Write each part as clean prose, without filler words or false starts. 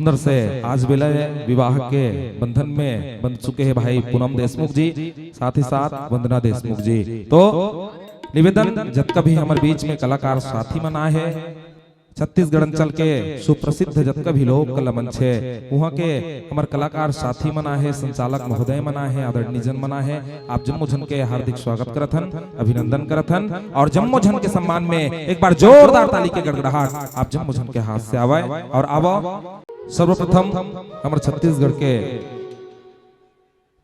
सुंदर से आज विलय विवाह के बंधन में बंध चुके हैं भाई पूनम देशमुख जी, साथ ही साथ वंदना देशमुख जी। तो निवेदन जब कभी हमारे बीच में कलाकार साथी मना है छत्तीसगढ़ अंचल के सुप्रसिद्ध जब कभी लोक कला मंच है वहाँ के हमारे कलाकार साथी मना है, संचालक महोदय मना है, आदरणीय जन मना है। आप जम्मू जन के हार्दिक स्वागत करथन, अभिनंदन करथन और जम्मू जन के सम्मान में एक बार जोरदार ताली के गड़गड़ाहट आप जम्मू जन के हाथ से आवे और आवो। सर्वप्रथम हमारे छत्तीसगढ़ के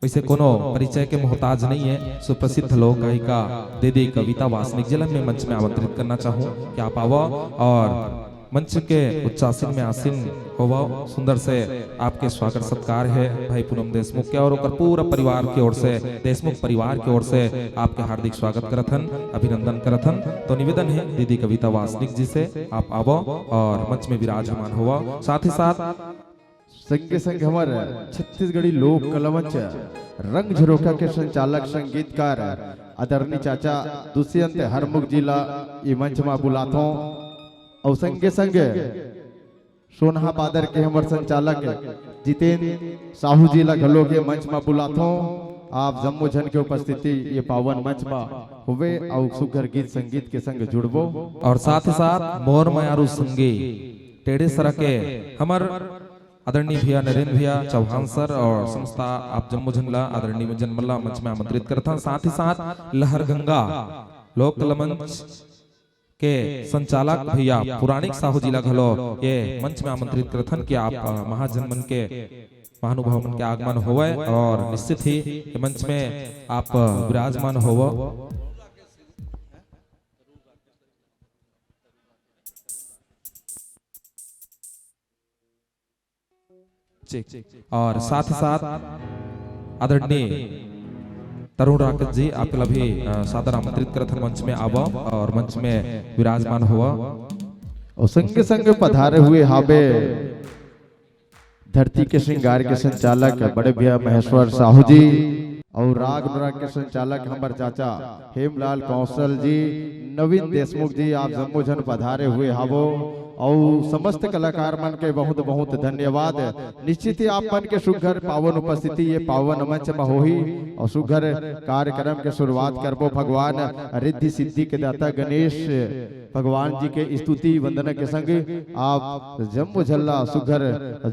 वैसे कोनो परिचय के मोहताज नहीं है, सुप्रसिद्ध लोक गायिका दीदी कविता वासनिक जिला में मंच में आमंत्रित करना चाहूँ कि आप आवो और मंच के उच्चासन में आसीन होवो। सुंदर से आपके स्वागत सत्कार है भाई पूनम देशमुख के और पूरा परिवार की ओर से, देशमुख परिवार की ओर से आपके हार्दिक स्वागत करथन, अभिनंदन करथन। तो निवेदन है दीदी कविता वासनिक जी से आप आवो और मंच में विराजमान होवो। साथ ही साथ संगे संग हमारे छत्तीसगढ़ी लोक कला मंच रंग झरोका के संचालक संगीतकार आदरणीय चाचा दुष्यंत हरमुख जिला ये मंच में बुलाथो और संगे संगे सोनहा पादर के हमारे संचालक जितेंद्र साहू जिला घलो के मंच में बुलाथो। आप जम्मू जन के उपस्थिति ये पावन मंच में हुए और सुघर गीत संगीत के संग जुड़बो और साथ ही साथ मोर मयारू संगी टेढ़े सर के हमार आदरणीय भैया नरेंद्र भैया चौहान सर और संस्था आप जम्मू झंडला आदरणीय जनमल्ला मंच में आमंत्रित करता। साथ ही साथ लहर गंगा लोक कला मंच के संचालक भैया पुराणिक साहू जिला घलो ये मंच में आमंत्रित करथन कि आप महाजनमन के महानुभाव मन के आगमन होवे और निश्चित ही मंच में आप विराजमान होवो। और साथ ही साथ आदरणीय तरुण राकेश जी आपके भी सादर आमंत्रित करथन मंच में आवो और मंच में विराजमान हुआ और संगे संगे पधारे हुए हाबे धरती के श्रृंगार के संचालक बड़े भैया महेश्वर साहू जी और राग अनुराग के संचालक हमारे चाचा हेमलाल कौशल जी, नवीन देशमुख जी, आप जम्मू जन पधारे हुए हावो और समस्त कलाकार मन के बहुत बहुत धन्यवाद। निश्चित ही आप मन के सुघर पावन उपस्थिति ये पावन मंच में होही और सुघर कार्यक्रम के शुरुआत करबो भगवान रिद्धि सिद्धि के दाता गणेश भगवान जी के स्तुति वंदना के संग आप जम्मू झल्ला सुघर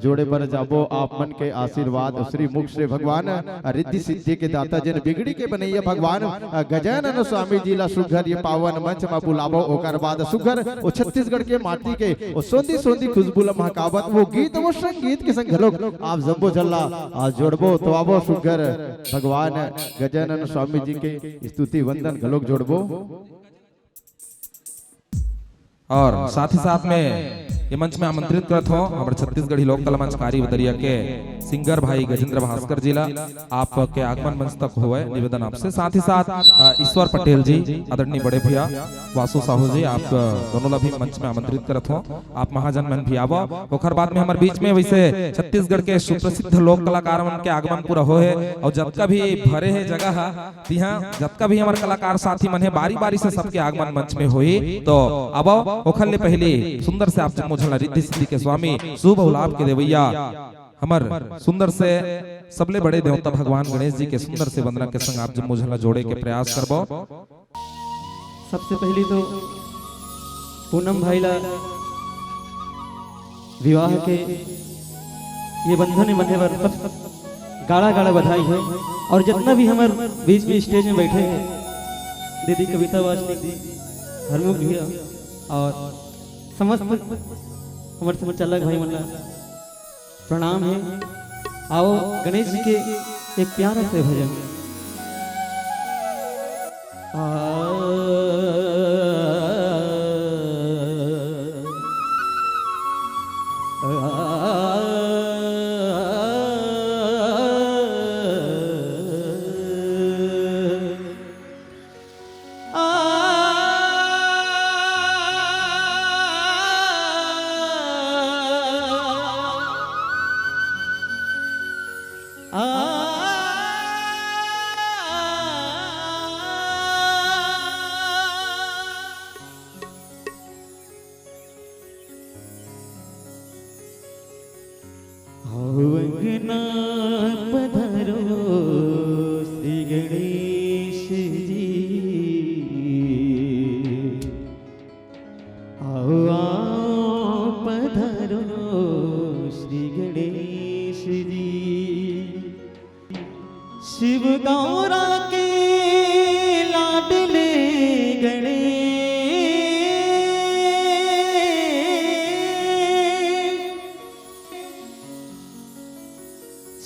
जोड़े पर जाबो। आप मन के आशीर्वाद श्री मुख से भगवान रिद्धि सिद्धि के दाता जन बिगड़ी के बनैया भगवान गजानन स्वामी जी ला सुघर ये पावन मंच में बुलाबो। ओकर बाद सुघर वो छत्तीसगढ़ के माटी के वो सोंदी सोंदी खुशबू महकावत वो गीत वो संगीत के संग लोग आप जम्बो झल्ला जोड़बो तो आवो सुघर भगवान गजानन स्वामी जी के स्तुति वंदन घलोक जोड़बो। और साथ ही साथ में ये मंच में आमंत्रित करत हो हमारे छत्तीसगढ़ी लोक कला मंच कारी बदरिया के सिंगर भाई गजेंद्र भास्कर जिला आपके आगमन मंच तक हुए निवेदन आपसे। साथ ही साथ ईश्वर पटेल जी आदरणीय बड़े भैया वासु साहू जी आप दोनों भी मंच में आमंत्रित करत हो। आप महाजन मन भी आवो। ओखर बाद में हमारे बीच में वैसे छत्तीसगढ़ के सुप्रसिद्ध लोक कलाकार मन के आगमन पूरा हो है और जबका भी भरे है जगह यहाँ जबका भी हमारे कलाकार साथी मन है बारी बारी से सबके आगमन मंच में हुई तो आवो। ओखर ले पहले सुंदर से आप जम्मू झल्ला रिद्धि सिद्धि के स्वामी शुभ लाभ के देवैया हमर सुंदर से सबले बड़े देवता भगवान गणेश जी के सुंदर से वंदना के संग आप जम्मू झल्ला जोड़े के प्रयास करबो। सबसे पहली तो पूनम भाई ला विवाह के ये बंधन बंधे पर गाड़ा गाड़ा बधाई है और जितना भी हमारे बीच में स्टेज में बैठे हैं दीदी कविता वासनिक जी, हरमुख भैया और समस्त हमारे संचालक भाई मल्ला प्रणाम है। आओ गणेश जी के एक प्यारा से भजन पधारो श्री गणेश जी, आओ आओ पधारो श्री गणेश जी। शिव गौरा के लाडले गणेश,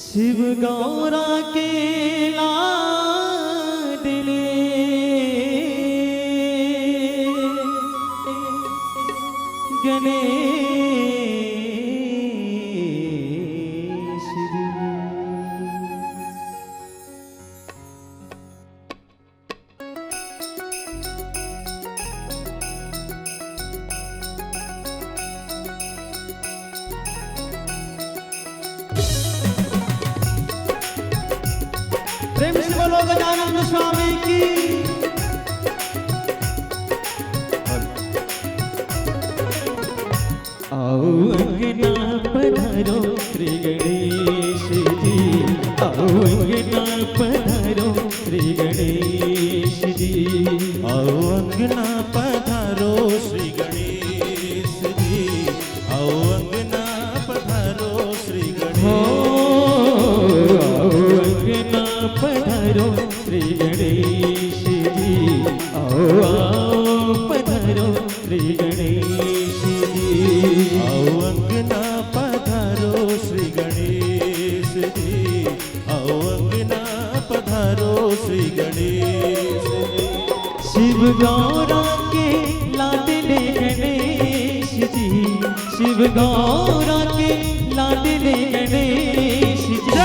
शिव गौरा के लाडले गणेश जी। प्रेम से बोलो गजानन स्वामी की। आओ अंगना पधारो श्री गणेश जी, आओ अंगना पधारो श्री गणेश जी, आओ अंगना पधारो श्री गणेश जी, आओ अंगना पधारो श्री हो गणेश। आओ अंगना पधारो श्री गणेश जी, आओ आओ पधारो श्री गणेश जी, आओ अंगना पधारो श्री गणेश जी, आओ अंगना पधारो श्री गणेश जी। शिव गौरा के लाडले गणेश जी, शिव गौरा के लाडले गणेश जी,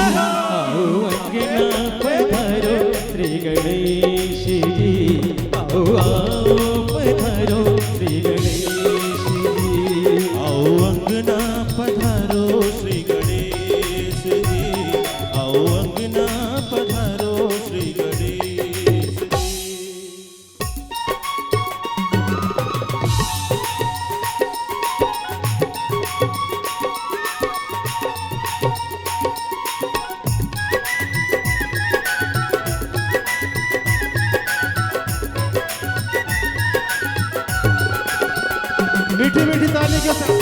आओ अंगना पधारो श्री गणेश जी, आओ आओ पधारो श्री गणेश जी, आओ अंगना पधारो श्री गणेश जी, आओ अंगना पधारो श्री गणेश जी। मीठी मीठी ताली के साथ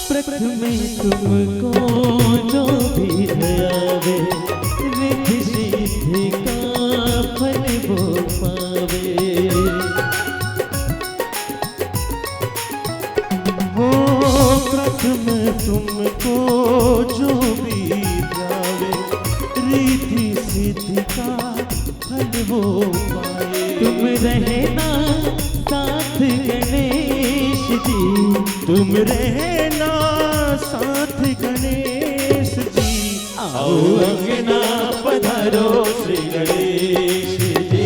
प्रथम तुमको जो भी ध्यावे, रिद्धि सिद्धि का फल वो पावे। हो प्रथम तुमको जो भी ध्यावे, रिद्धि सिद्धि का फल वो पाए। तुम रहना साथ गणेश जी, तुम रहना साथ गणेश जी, आओ अंगना पधारो श्री गणेश जी,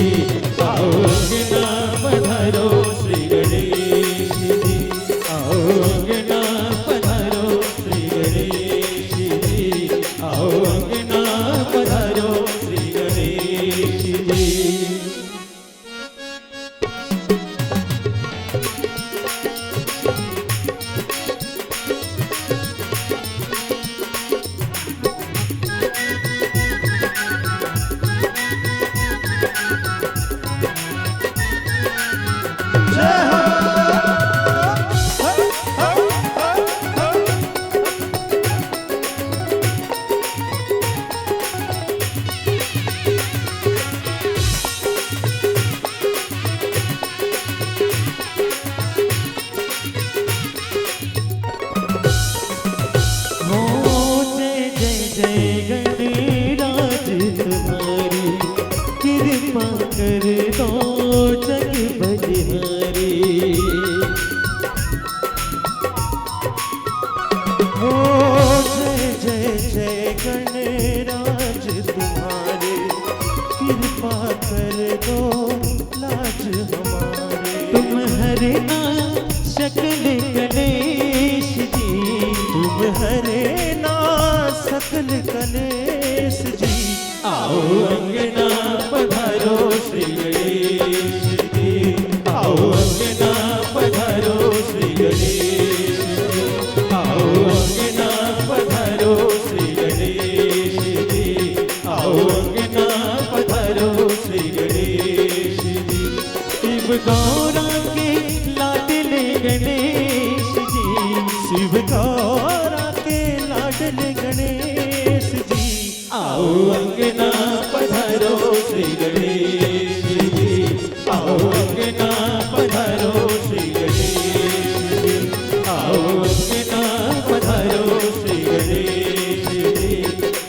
आओ अंगना पधारो श्री गणेश जी, आओ अंगना पधारो श्री गणेश जी, आओ अंगना पधारो श्री गणेश जी। हरे ना सकल कलेश जी। आओ अंगना पधारो श्री गणेश जी, आओ अंगना पधारो श्री गणेश जी, आओ अंगना पधारो श्री गणेश जी, आओ अंगना पधारो श्री गणेश जी। शिव गौरा के लाडले गणेश जी, शिव गौरा के लाडले गणेश जी। आओ अंगना पधारो श्री गणेश जी, आओ अंगना पधारो श्री गणेश जी, आओ अंगना पधारो श्री गणेश जी,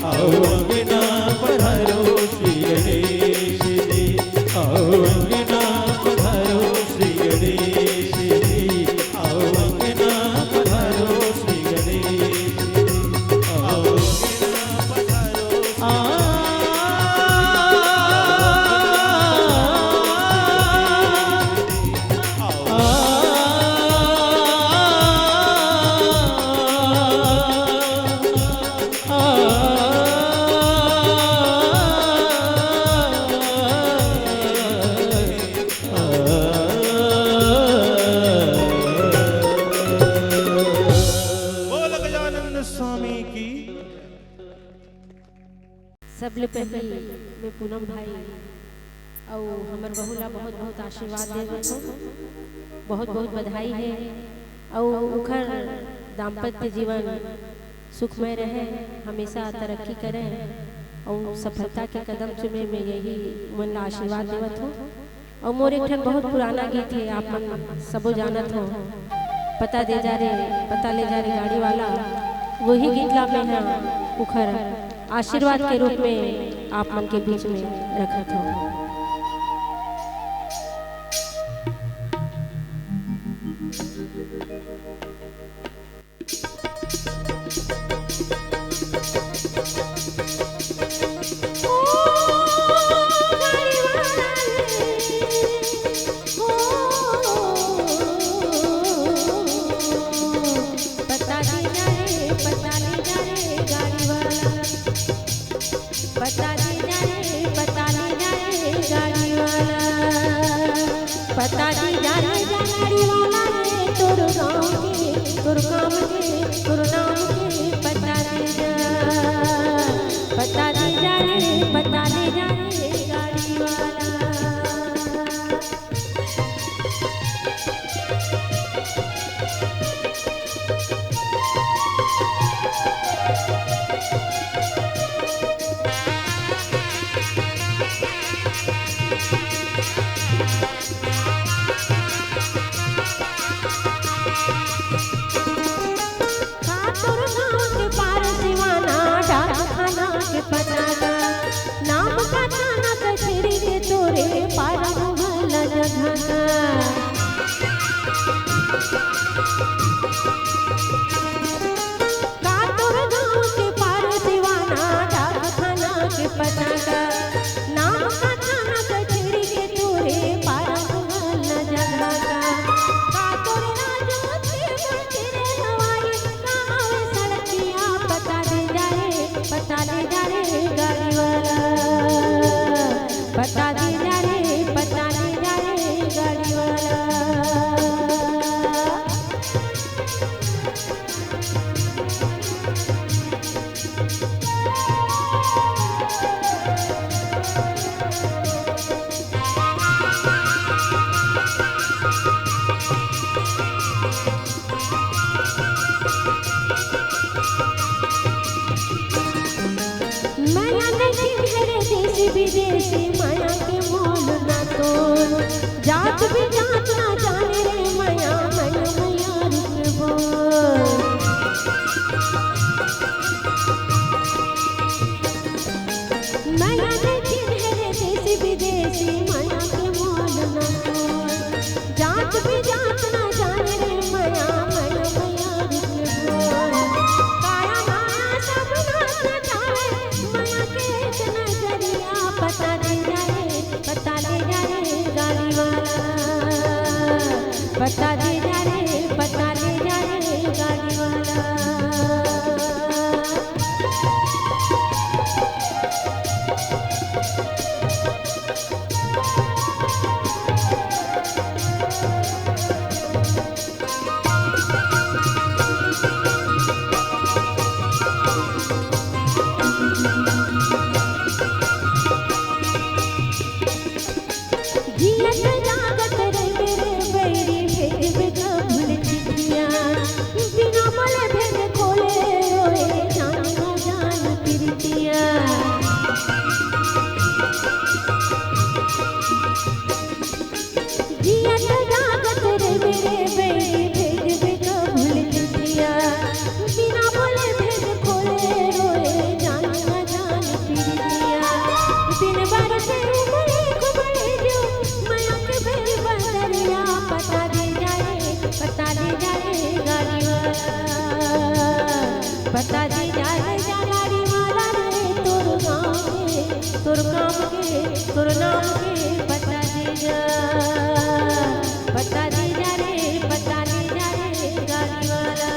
आओ अंगना पधारो श्री गणेश जी, आओ अंगना पधारो श्री गणेश जी, आओ अंगना पधारो श्री गणेश जी, आओ अंगना पधारो। बोल गजानन स्वामी की। सबले पहले मैं पूनम भाई और हमर बहू ला बहुत बहुत आशीर्वाद दे हो, बहुत बहुत बधाई है और उखर दाम्पत्य जीवन सुखमय रहे, हमेशा तरक्की करे और सफलता के कदम चुमे में यही मन ला आशीर्वाद देवत हो। और मोर एक ठन बहुत पुराना गीत है, आप मन सबो जानत हो, पता ले जा रे गाड़ी वाला, वही गीत ला मैं उखर आशीर्वाद के रूप में आप मन के बीच में रखत हो। पता दी जा रे गाड़ी वाला रे तोर गाँव के तोर काम के तोर नाम के पता दी जा रे गाड़ी वाला। नाम का थाना कचहरी के तोरे पार भल जगह का तोर गाँव के पार दीवाना डाक थाना के पता का नाम का थाना कचहरी के तोरे पार भल जगह का तोर राजो के मंदिर हवाई कहाँ सड़किया पता दे जा रे गाड़ी वाला, पता दे जा रे गाड़ी वाला। विदेशी माया के मोल ना तोल, जात भी जात ना जाने रे माया मैया रुक बोल। माया देखी रे देशी विदेशी माया के मोल ना तोल, जात भी जात ना जाने रे माया रुक बोल। काया माया सब नाच नचावे माया के नजरिया पता ले जा रे गाड़ी वाला, पता ले जा रे गाड़ी वाला। बता दी जाए जा गाड़ी वाला रे तोर गाँव के तोर काम के तोर नाम के बता दी जा रे बता दी जा रे गाड़ी वाला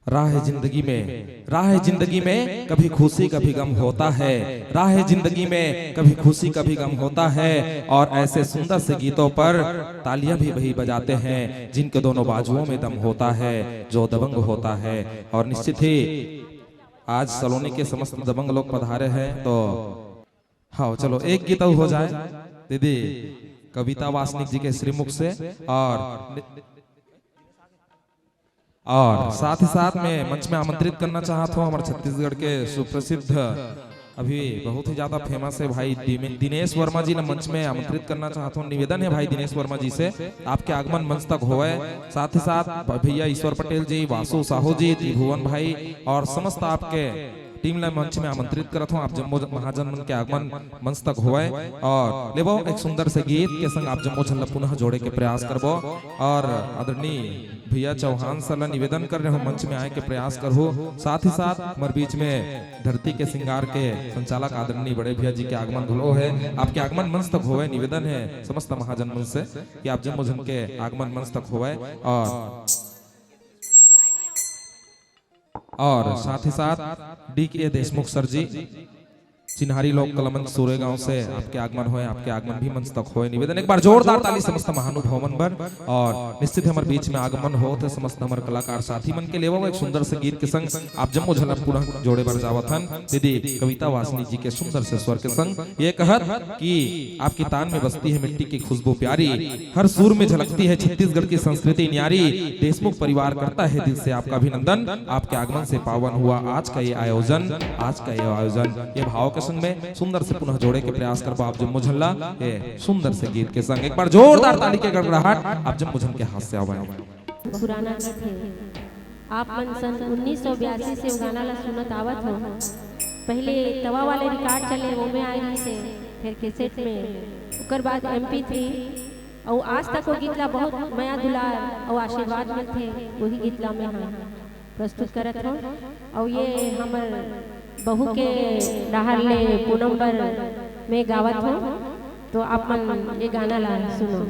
राह जिंदगी में कभी खुशी कभी गम होता है, राह जिंदगी में कभी खुशी कभी गम होता है। और ऐसे सुंदर से गीतों पर तालियां भी वही बजाते हैं जिनके दोनों बाजुओं में दम होता है, जो दबंग होता है। और निश्चित ही आज सलोनी के समस्त दबंग लोग पधारे हैं, तो हाँ चलो एक गीत हो जाए दीदी कविता वासनिक जी के श्रीमुख से। और साथ ही साथ में मंच में आमंत्रित करना चाहता हूँ हमारे छत्तीसगढ़ के सुप्रसिद्ध अभी बहुत ही ज्यादा फेमस है भाई दिनेश वर्मा जी ने मंच में आमंत्रित करना चाहता हूँ। निवेदन है भाई दिनेश वर्मा जी से आपके आगमन मंच तक होए। साथ ही साथ भैया ईश्वर पटेल जी, वासु साहू जी, त्रिभुवन भाई और समस्त आपके टीम ने मंच में आमंत्रित करत हूँ। आप जम्मू महाजन के आगमन मंच तक हुए और लेबो एक सुंदर से गीत के संग आप जम्मू झल्ला पुनः जोड़े के प्रयास करबो। और आदरणीय भैया चौहान सर निवेदन कर रहे हो मंच में आए के प्रयास करो। साथ ही साथ हमारे बीच में धरती के श्रृंगार के संचालक आदरणीय बड़े भैया जी के आगमन घलो है, आपके आगमन मंच तक हुए। निवेदन है समस्त महाजन मंच से कि आप जम्मू झन के आगमन मंच तक हुए। और साथ ही साथ डी.के. देशमुख सर जी चिन्हारी लोक कलमंच सूरेगांव से आपके आगमन हुए, आपके आगमन भी मंच तक हुए। निवेदन एक बार जोरदार ताली समस्त महानुभावन पर। और निश्चित हमारे बीच में आगमन हो तो समस्त हमारे कलाकार साथी मन के लेवो एक सुंदर से गीत के संग आप जम्मू झलक पूरा जोड़े बर जावथन दीदी कविता वासनी जी के सुंदर से स्वर के संग ये कहत कि आपकी तान में बसती है मिट्टी की खुशबू प्यारी, हर सुर में झलकती है छत्तीसगढ़ की संस्कृति न्यारी। देशमुख परिवार करता है दिल से आपका अभिनंदन, आपके आगमन से पावन हुआ आज का ये आयोजन, आज का ये आयोजन। ये भाव के संग में सुंदर से पुनः जोड़े के प्रयास करबो आप जम्मू झल्ला ये सुंदर से गीत के संग। एक बार जोरदार ताली के गड़गड़ाहट आप जम्मू झन के हाथ से आवे। पुराना गीत है, आप मन सन 1982 से वो गाना ला सुनत आवत हो। पहले तवा वाले रिकॉर्ड चले वो में आए रही थे, फिर कैसेट में, उकर बाद MP3 और आज तक वो गीत ला बहुत माया दुलार और आशीर्वाद में थे। वही गीत ला में हम प्रस्तुत करत हो। और ये हमर बहू के डाहर ले पूनम बर में गावत हो, तो आप मन ये गाना ला सुनो।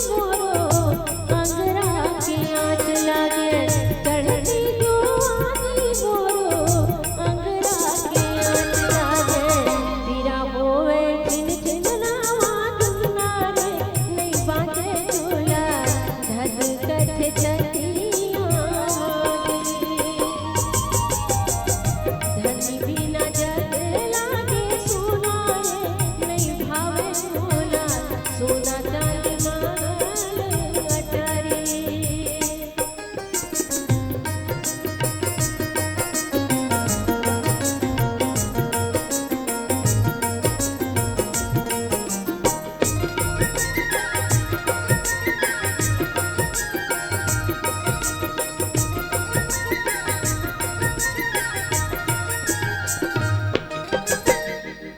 मोरो अंगरा के आँच लागे चढ़ती जुआनी मोरो अंगरा के आँच लागे पीरा होवे छिन छिन नावा दुना रे नहीं बाजे झूला धद कठ छतिया धनी बिना जग लागे सोना रे नहीं भावे सोना सोना चांदी मांगल अटारी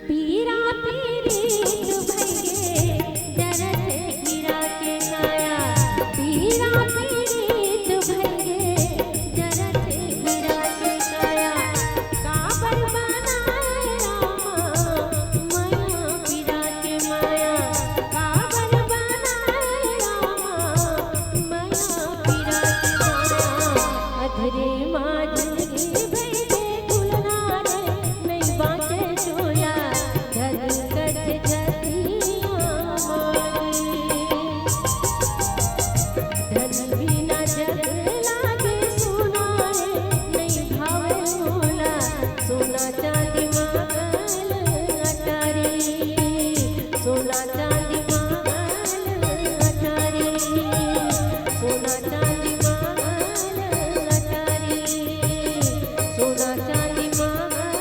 पीरा पीरीत भइगे डरत हीरा के काया पीरा पीरीत भइगे डरत हीरा के काया काबर बनाए रामा माया पीरा के माया काबर बनाए रामा माया पीरा के माया अधरे माँ जिंदगी भइगे दुलना रे नहीं बाँचे झोला धद कठ छतिया धन बिना जग लागे सोना रे नहीं भावे सोना सोना चांदी मांगल अटारी सोना चांदी मांगल अटारी सोना चांदी मांगल अटारी सोना चांदी मांगल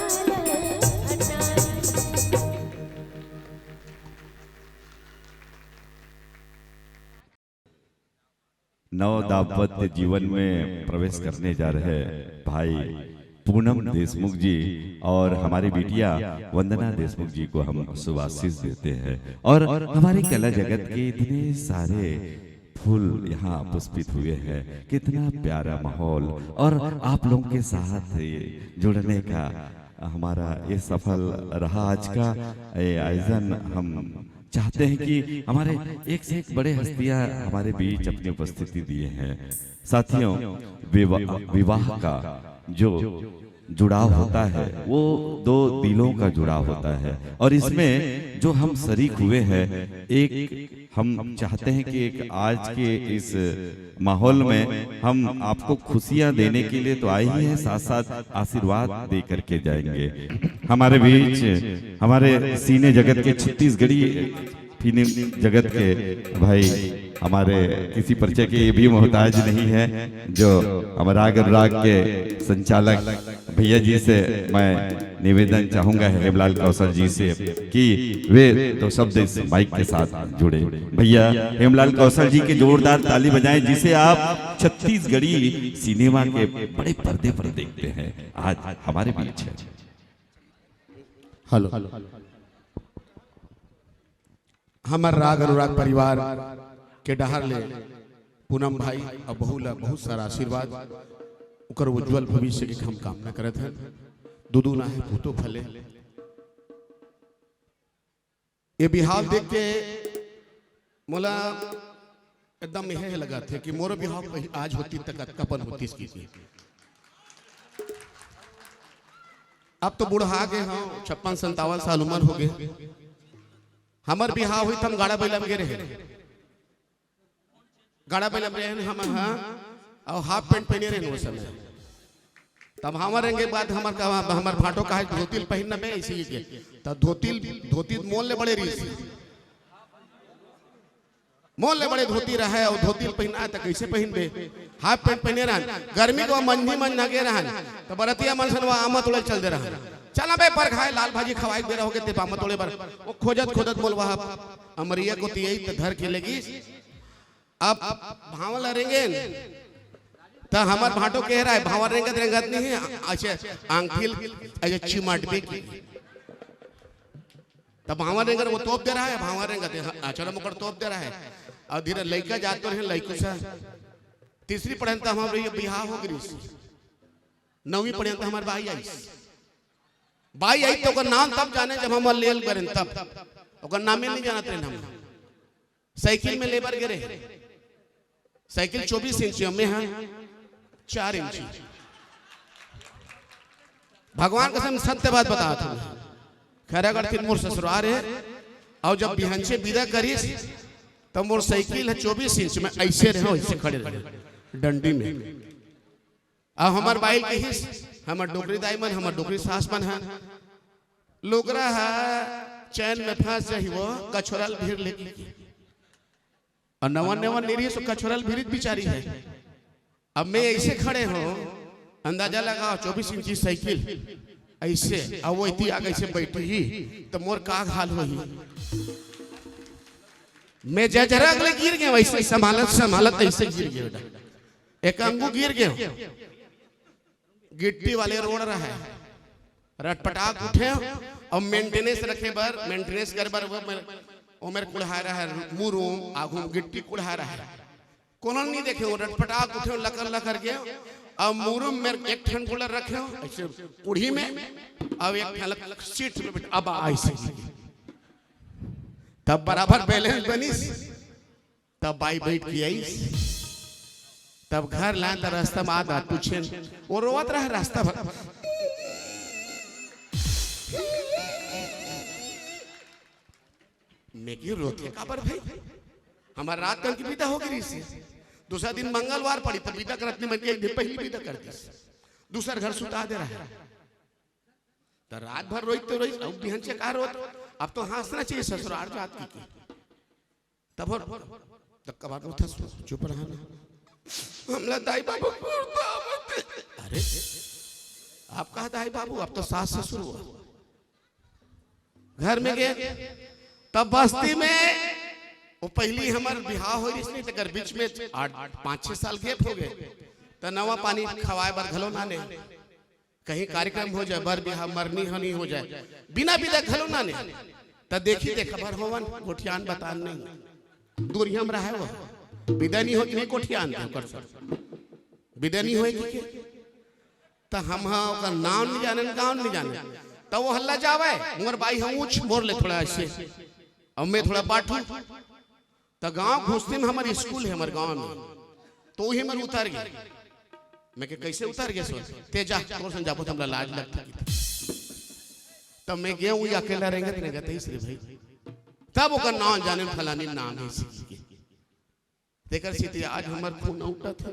अटारी नव दाम्पत्य जीवन में प्रवेश करने जा रहे भाई पूनम देशमुख जी और हमारी बिटिया वंदना देशमुख जी को हम शुभाशीष देते हैं और हमारे कला जगत के इतने सारे फूल यहाँ पुष्पित हुए हैं। कितना प्यारा माहौल और आप लोगों के साथ ये जुड़ने का हमारा ये सफल रहा आज का ये आयोजन। हम चाहते हैं कि हमारे एक से एक बड़े हस्तियां हमारे बीच अपनी उपस्थिति दिए हैं। साथियों, विवाह का जो जुड़ाव होता है वो दो दिलों का जुड़ाव होता है और इसमें जो हम शरीक हुए हैं, एक हम चाहते हैं कि एक आज के इस माहौल में हम आपको खुशियां देने के लिए तो आए ही हैं, साथ साथ आशीर्वाद दे करके जाएंगे। हमारे बीच हमारे सीने जगत के छत्तीसगढ़ी फिल्म जगत के भाई हमारे किसी परिचय के भी मोहताज नहीं है, जो हमारे राग अनुराग के संचालक भैया जी से मैं निवेदन चाहूंगा हेमलाल कौशल जी से कि वे तो शब्द इस माइक के साथ जुड़े। भैया हेमलाल कौशल जी के जोरदार ताली बजाएं, जिसे आप छत्तीसगढ़ी सिनेमा के बड़े पर्दे पर देखते हैं, आज हमारे बीच है। हेलो, हमार राग अनुराग परिवार के डहर ले पूनम भाई और बहू ला बहुत सारा आशीर्वाद, उकर उज्जवल भविष्य की हम कामना करत हैं। दुदू ना है भूतो फले। ये बिहाव देख के मोला एकदम यह लगा थे कि मोर बिहाव आज होती तक कपन होती इसकी। अब तो बुढ़ा गए हाँ, 56-57 साल उम्र हो गए। हमार बिहाव हुई हम गाड़ा बैला में गिरे हैं, गाड़ा बैला में हम हाँ और हाफ पैंट पहने रहे वो समय। तब हमारे के बाद हमार फाटो का है धोतिल पहनना में इसी के तब धोती मोल ले बड़े रीस मोल ले बड़े धोती रहा और धोतिल पहना तो कैसे पहन बे, हाफ पैंट पहने रहा। गर्मी को मंझी मन नगे रहा तो बरतिया मन सन आमा तोड़े चल दे रहा। चला बे पर खाए लाल भाजी खवाई दे रहोगे ते आमा तोड़े पर वो खोजत मोल वहा अमरिया को तियई तो धर के लगी। अब भावल रेंगे तो हमार भाटो कह रहा है भावर रेंगत नहीं है, अच्छा आंखिल अच्छा चिमाट भी तब भावर रेंगत वो तोप दे रहा है, भावर रेंगत चलो मुकर तोप दे रहा है। और धीरे लड़का जाते हैं लड़कों से तीसरी पढ़े तो हमारे ये बिहार हो गई। 9वीं पढ़े तो हमारे भाई आई तो नाम तब जाने जब हम लेल करें तब नामे नहीं जाना थे हम साइकिल में लेबर गिरे, साइकिल 24 इंच में है 4 इंच। भगवान कसम सत्य बात बता था। खैरागढ़ के मोर ससुराल है और जब बिहंचे विदा करीस तब मोर साइकिल है 24 इंच में ऐसे रहे, ऐसे खड़े रहे डंडी में। अब हमार बाइल के हिस हमार डोकरी दाईमन हमार डोकरी सासमन है लोगरा है चैन में फंस जाही वो कछोरल भीड़ लेके और नवन नवन निरी सो कछोरल भीड़ बिचारी है। अब मैं ऐसे खड़े हूँ अंदाजा लगाओ 24 इंची साइकिल ऐसे अब वो इतनी आगे से बैठी ही तो मोर का हाल हुई। मैं जरा अगले गिर गया वैसे संभालत संभालत ऐसे गिर गया, एक अंगू गिर गया। गिट्टी वाले रोड रहा है रटपटाक उठे और मेंटेनेंस रखे बर मेंटेनेंस कर बर वो मेरे कुढ़ा रहा है मुरू आगू गिट्टी कुढ़ा रहा है कोनो नहीं देखे वो रटपटाक उठे लकर लकर गए अब मुरुम मेरे एक ठन कूलर रखे हो ऐसे कुढ़ी में अब एक ठन सीट पे बैठ अब ऐसे तब बराबर बैलेंस बनीस तब बाई बैठ की आई तब घर लान त रास्ता में आदा पूछे वो रोवत रहा रास्ता भर। मैं क्यों रोते काबर भाई हमारा रात कल की विदा हो गई थी, दूसरा दिन मंगलवार पड़ी तब विदा करत नहीं मन एक दिन पहले विदा कर दी, दूसरा घर सुता दे रहा है तो रात भर रोई तो रोई अब बिहन से कहा रोत अब तो हंसना चाहिए ससुराल जात की तब धक्का मार उठा चुप रहा ना हमला दाई बाबू अरे आप कहा दाई बाबू अब तो सास ससुर हुआ। घर में गए तब बस्ती में वो पहली हमार बिहार हो रही तो कर बीच में 5-6 साल गैप हो गए तो नवा पानी खवाए बर घलो नाने कहीं कार्यक्रम हो जाए बर बिहार मरनी हनी हो जाए बिना बिदा घलो नाने तो देखी दे खबर होवन गोठियान बतान नहीं दूरिया में रहा है वो विदा नहीं होगी नहीं कोठियान कर विदा नहीं होगी तो हम हाँ नाम नहीं जाने गाँव नहीं जाने तो वो हल्ला जावे मोर बाई हम ऊँच मोर ले थोड़ा ऐसे अब मैं थोड़ा बाटू तो गांव घुसते में हमारे स्कूल है हमारे गांव में तो ही मैं उतर गया मैं के कैसे उतर गया सो तेजा तो समझा बहुत हमरा लाज लगता तब मैं गया हूँ अकेला रहेंगे तो नहीं कहते इसलिए भाई तब वो नाम जाने फलानी नाम है देकर सीधी आज हमार खून उठा था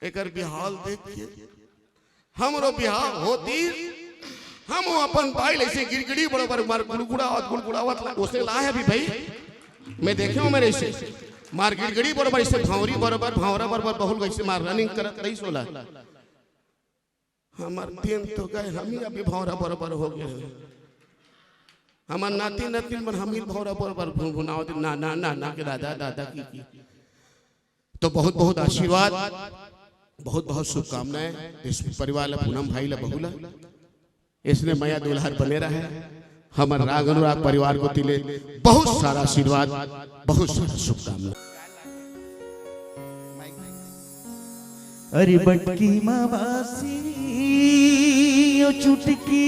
एक बिहाल देख के हमरो बिहार होती हम अपन भाई ऐसे गिरगिड़ी बराबर मार गुड़गुड़ावत उसे ला है भी भाई मैं देखे हूं मेरे से मार गिरगिड़ी बराबर ऐसे भावरी बराबर भावरा बराबर बहुल ऐसे मार रनिंग करत रही सोला हमार दिन तो गए हम ही अभी भावरा बराबर हो गए हमार नाती नातिन पर हम ही भावरा बराबर भुनावत ना ना ना ना के दादा दादा की तो बहुत बहुत आशीर्वाद बहुत बहुत शुभकामनाएं इस परिवार पूनम भाई ला बहुला इसने माया दुल्हन बने रहे हमारे राग अनुराग परिवार को तिले बहुत सारा आशीर्वाद बहुत सारा शुभकामनाएं। अरे बटकी माँ बासी ओ चुटकी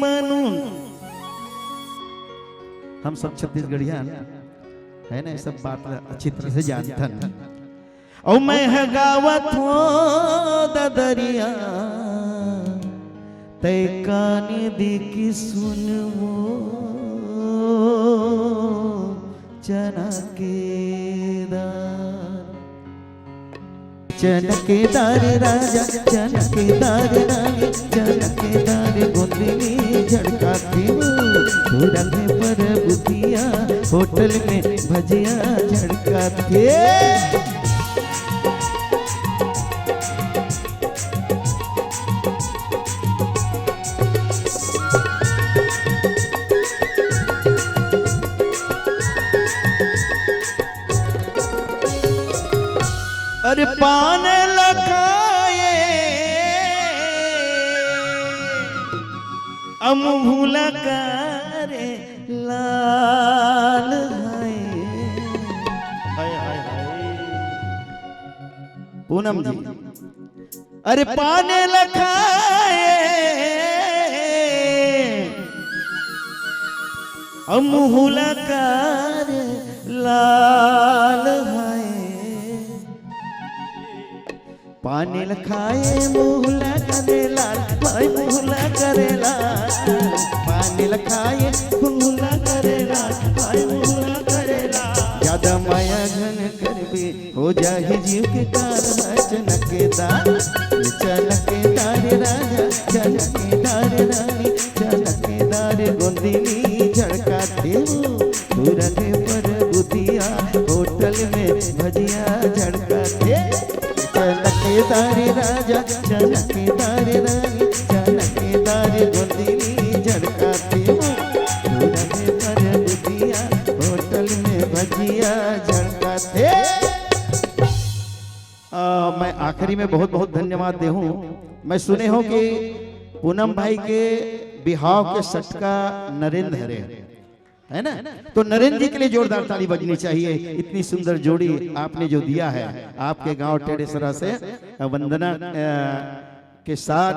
मानून हम सब छत्तीसगढ़िया है ना सब बात अच्छी तरह से जानता और मैं गावत हो ददरिया तय कानी दी की सुनवो चनकेदार राजा चनकेदार रानी चनकेदार गोंदली झड़काती हूँ रंगे पर बुधिया होटल में भजिया झड़काती अरे पान लगाए अमूला करे लाल हाय पूनम जी अरे पान लगाए अमूला करे लाल है पानी लखाए मुहला करे लाल भाई मुहला करे लाल पानी लखाए मुहला करे लाल भाई मुहला करे लाल ज्यादा माया घन करबे हो जाए जीव के कार चनकेदार चनकेदार राजा चनकेदार रानी चनकेदार गोंदिनी झड़काते हो रखे पर बुदिया होटल में भजिया झड़काते चनकेदार राजा चनकेदार रानी चनकेदार गोंदिनी झड़काते हो रखे पर बुदिया होटल में भजिया झड़काते। मैं आखिरी में बहुत बहुत धन्यवाद दे हूँ। मैं सुने हो कि पूनम भाई के बिहाव के सटका नरेंद्र है ना, तो नरेंद्र जी के लिए जोरदार ताली बजनी चाहिए। इतनी सुंदर जोड़ी आपने जो दिया है आपके गांव टेढ़ेसरा से वंदना के साथ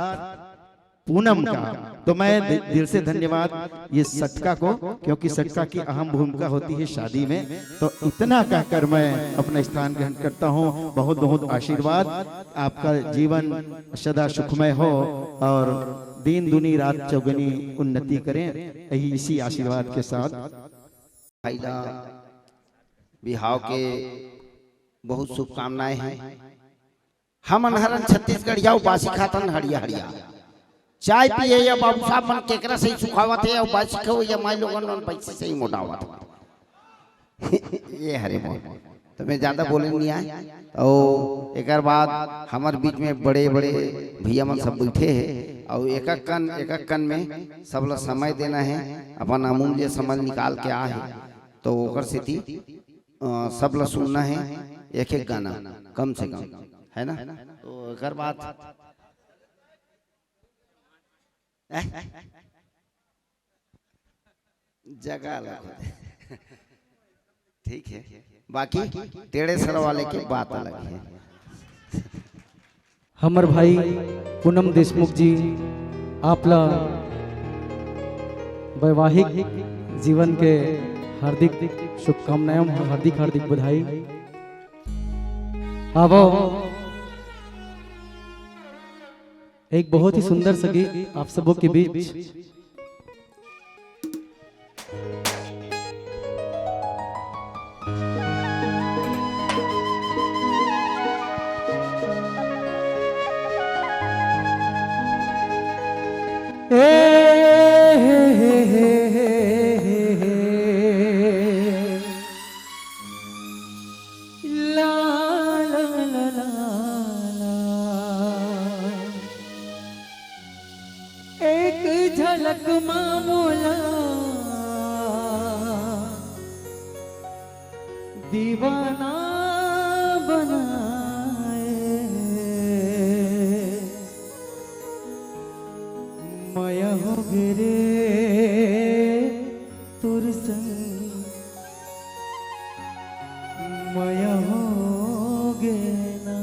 पूनम का, तो मैं दिल से धन्यवाद ये सटका को, क्योंकि सटका की अहम भूमिका होती है शादी में। तो इतना कहकर मैं अपना स्थान ग्रहण करता हूँ। बहुत बहुत आशीर्वाद, आपका जीवन सदा सुखमय हो और दिन दुनी रात चौगनी उन्नति करें, यही इसी आशीर्वाद के साथ। भाईला बिहाव के बहुत शुभकामनाएं हैं। हम अनहरन छत्तीसगढ़ जाओ बासी खातन हड़िया हड़िया चाय पिए या बाबू साहब मन केकरा सही सुखावत है और बासी खाओ या माई लोगन मन पैसे सही मोटावत ये हरे मोल तो मैं ज्यादा बोले नहीं आए। और एक बाद हमारे बीच में बड़े बड़े भैया मन सब बैठे हैं और एक एक कन में सब लोग समय देना है, अपन अमूल्य समय निकाल के आए हैं, तो ओकर स्थिति सब लोग सुनना है एक एक गाना कम से कम, है ना। तो एक बात जगह ठीक है, बाकी टेढ़े सर वाले की बात अलग है। हमर भाई पूनम देशमुख जी आपला वैवाहिक जीवन के हार्दिक शुभकामनाएं, हार्दिक हार्दिक बधाई। आवो एक बहुत ही सुंदर सा गीत आप सबों के बीच। एक झलक मामूला दीवाना बनाए, माया हो गिरे तुर संग, माया हो गे ना।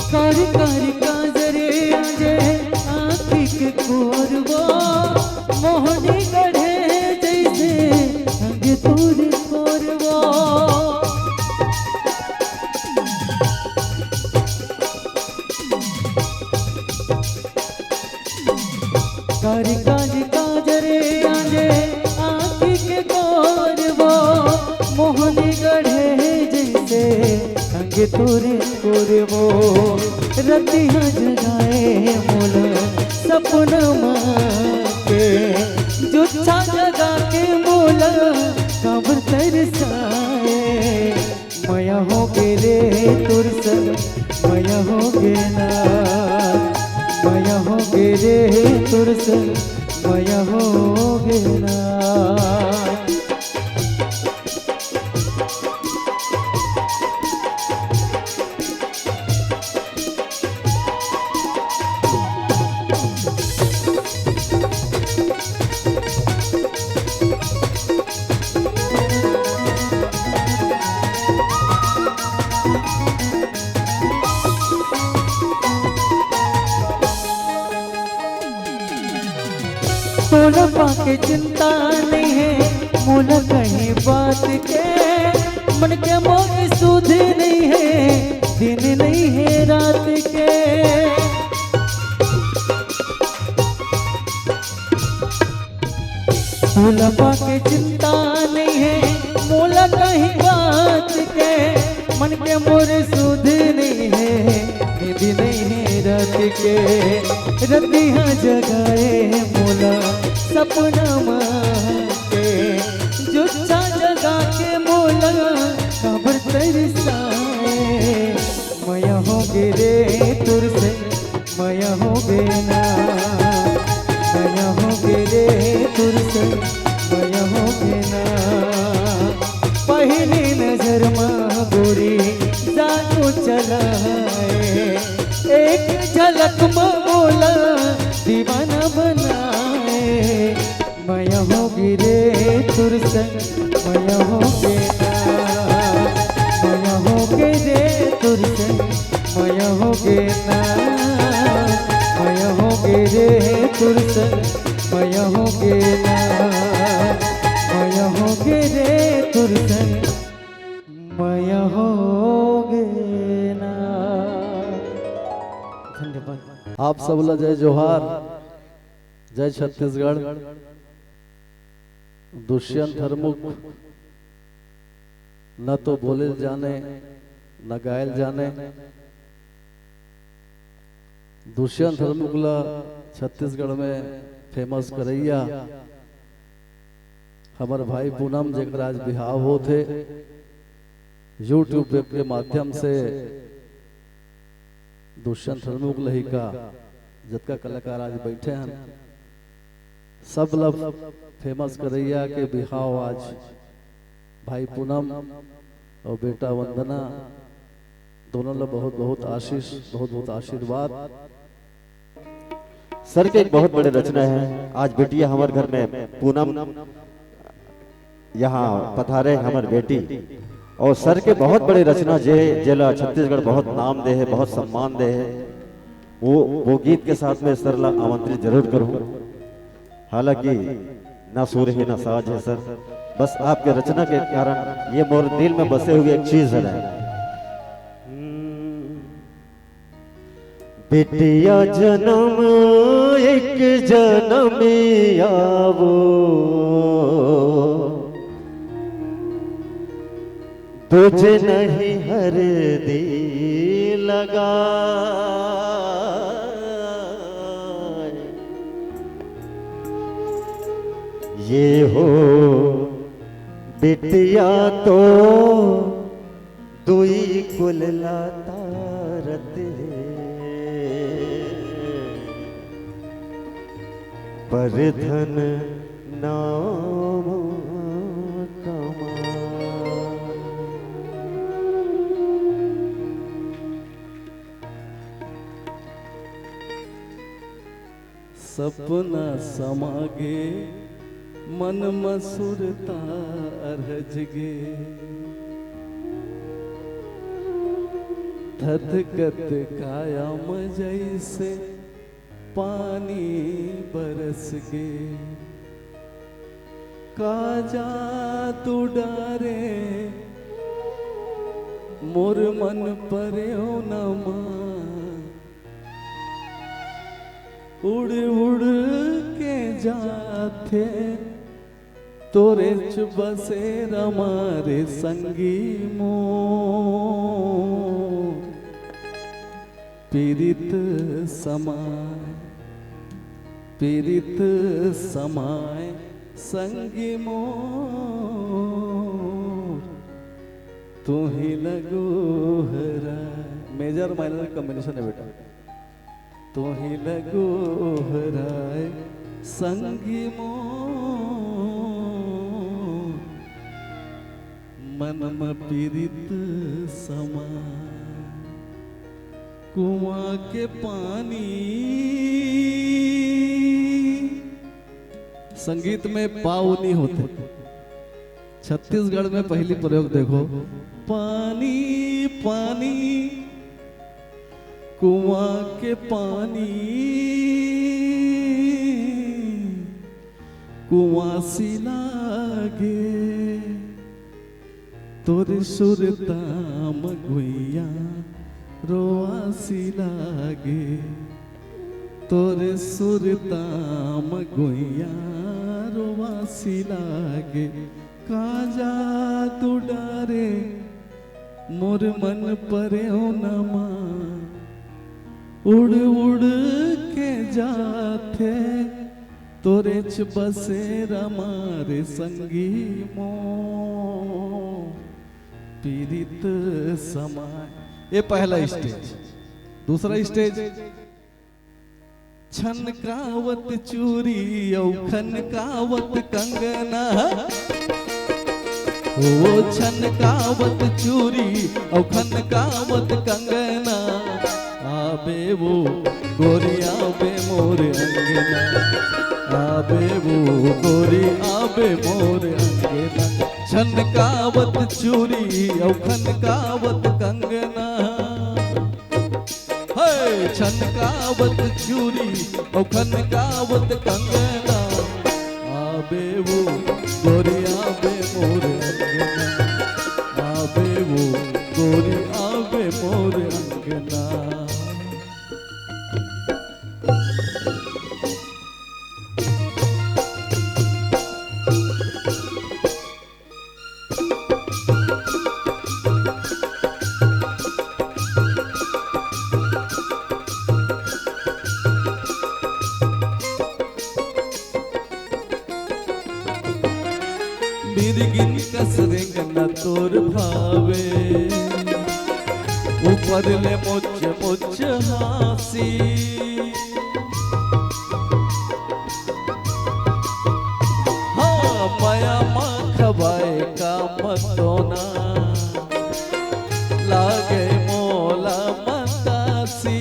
कारी कारी काजरे आजे आँखी के कोरबो मोहनी गढ़े जैसे अंग तोरे कोरबो कारी कारी काजरे आजे आँखी के कोरबो मोहनी गढ़े जैसे अंग तोरे कोरबो रतिया जगाए मोला सपना के जुच्छा जगा के मोला कब्र तरसाए मया हो गे रे तुर संग मया हो गे ना मया हो गे रे तुर संग मया हो गे ना तोला पाके चिंता नहीं है मोला कहीं बात के मन के मोह सुध नहीं है दिन नहीं है रात के तोला पाके चिंता नहीं है मोला कहीं बात के मन के मोर सुध नहीं है दिन नहीं है रात के रतिया जगाए मोला सपना के जुच्छा जगा के मोला खबर तरसाए मया हो गे रे तुर से मया हो गे ना मया हो गे रे तुर से मया हो गे ना पहली नजर माँ गोरी जानो चलाए एक झलक में मोला दीवाना बनाए मया हो गिरे तुर संग मया हो गे ना मया हो गे रे तुर संग मया हो गे ना मया हो गे रे तुर संग मया हो गे ना मया हो गे रे तुर संग मया हो गे ना। धन्यवाद। आप सब ला जय जोहार, जय छत्तीसगढ़। दुष्यंत हरमुख न तो बोले जाने न गायल जाने। दुष्यंत हरमुख ला छत्तीसगढ़ में फेमस करैया हमारे भाई पूनम जेकर आज बिहाव हो थे यूट्यूब के माध्यम से दुष्यंत हरमुख लही का जतका कलाकार आज बैठे हैं सब लोग फेमस करैया के बिहाव आज भाई पूनम और बेटा वंदना दोनों लोग बहुत बहुत आशीष बहुत बहुत आशीर्वाद। सर के एक बहुत बड़े रचना है। आज बेटिया हमारे घर में पूनम यहाँ पधारे हमारे बेटी और सर के बहुत बड़े रचना जे जेला छत्तीसगढ़ बहुत नाम दे है, बहुत सम्मान दे है। वो गीत के साथ में सर ला आमंत्रित जरूर करूं। हालांकि ना सुर है ना साज है सर, बस आपके रचना के कारण ये मोर दिल में बसे हुए एक चीज है। बेटिया जन्म एक जन्म आवो तुझे नहीं हर दी लगा ये हो बिटिया तो दुई कुल लातारत पर धन नाम कमा। सपना समागे मन मसुरता अरज गे थथकत कायम जैसे पानी बरस गे, काजा तू डारे मोर मन पर्यो नमा, उड़ उड़ के जाते तोरे बसे रमारे संगी मो, पीड़ित समाय संगी मो, तू ही लगो हरा। मेजर माइनर कॉम्बिनेशन है बेटा। तू ही लगो हराए संगी मो, मन में पीड़ित समा, कुआं के पानी। संगीत में पाव नहीं होते, छत्तीसगढ़ में पहली प्रयोग देखो, पानी पानी कुआं के पानी, कुआं सी लागे तोरे सुरताम गुइया, रोआसी लागे तोरे सुरताम गुइया, रोआसी लागे, काजा तू डारे मोर मन पर्यो नमा, उड़ उड़ के जाते तोरे बसे रमारे संगी मो, पीड़ित समाय। ये पहला स्टेज। दूसरा स्टेज, छनकावत चूरी औ खनकावत कंगना, ओ छनकावत चूरी औ खनकावत कंगना, आबे वो गोरी आबे मोर अंगना, आबे वो गोरी आबे मोर अंगना, छनकावत चूरी औ खनकावत कंगना, हे छनकावत चूरी औ खनकावत कंगना, आबे वो गोरी आबे मोर अंगना, आबे वो गोरी आबे मोर अंगना। बिरगिन कसरेंग न तोर भावे, ऊपर ले मुझ मुझ हासी, हाँ माया माँ खवाए का मतोना, लागे मोला मतासी,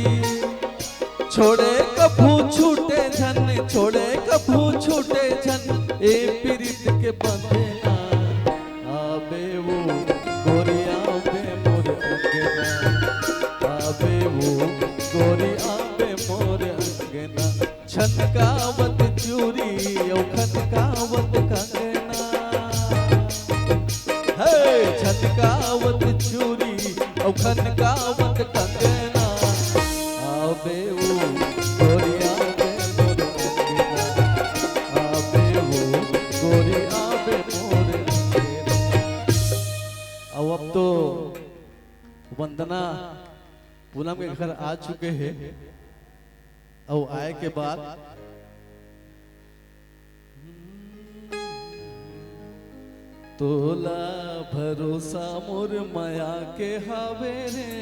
छोड़े कभू छूटे झन, छोड़े कभू छूटे झन, ए पीरित के बंधना, आबे वो गोरी आबे मोर अंगना, आबे वो गोरी आबे मोर अंगना, छनकावत चूरी औ खनकावत कंगना, हे छनकावत चूरी औ खनकावत कंगना, आबे वो गोरी आबे मोर अंगना, आबे वो गोरी आबे मोर अंगना। अब तो वंदना पूनम के घर आ चुके हैं, और आए के बाद तोला भरोसा मोर माया के हावे रे,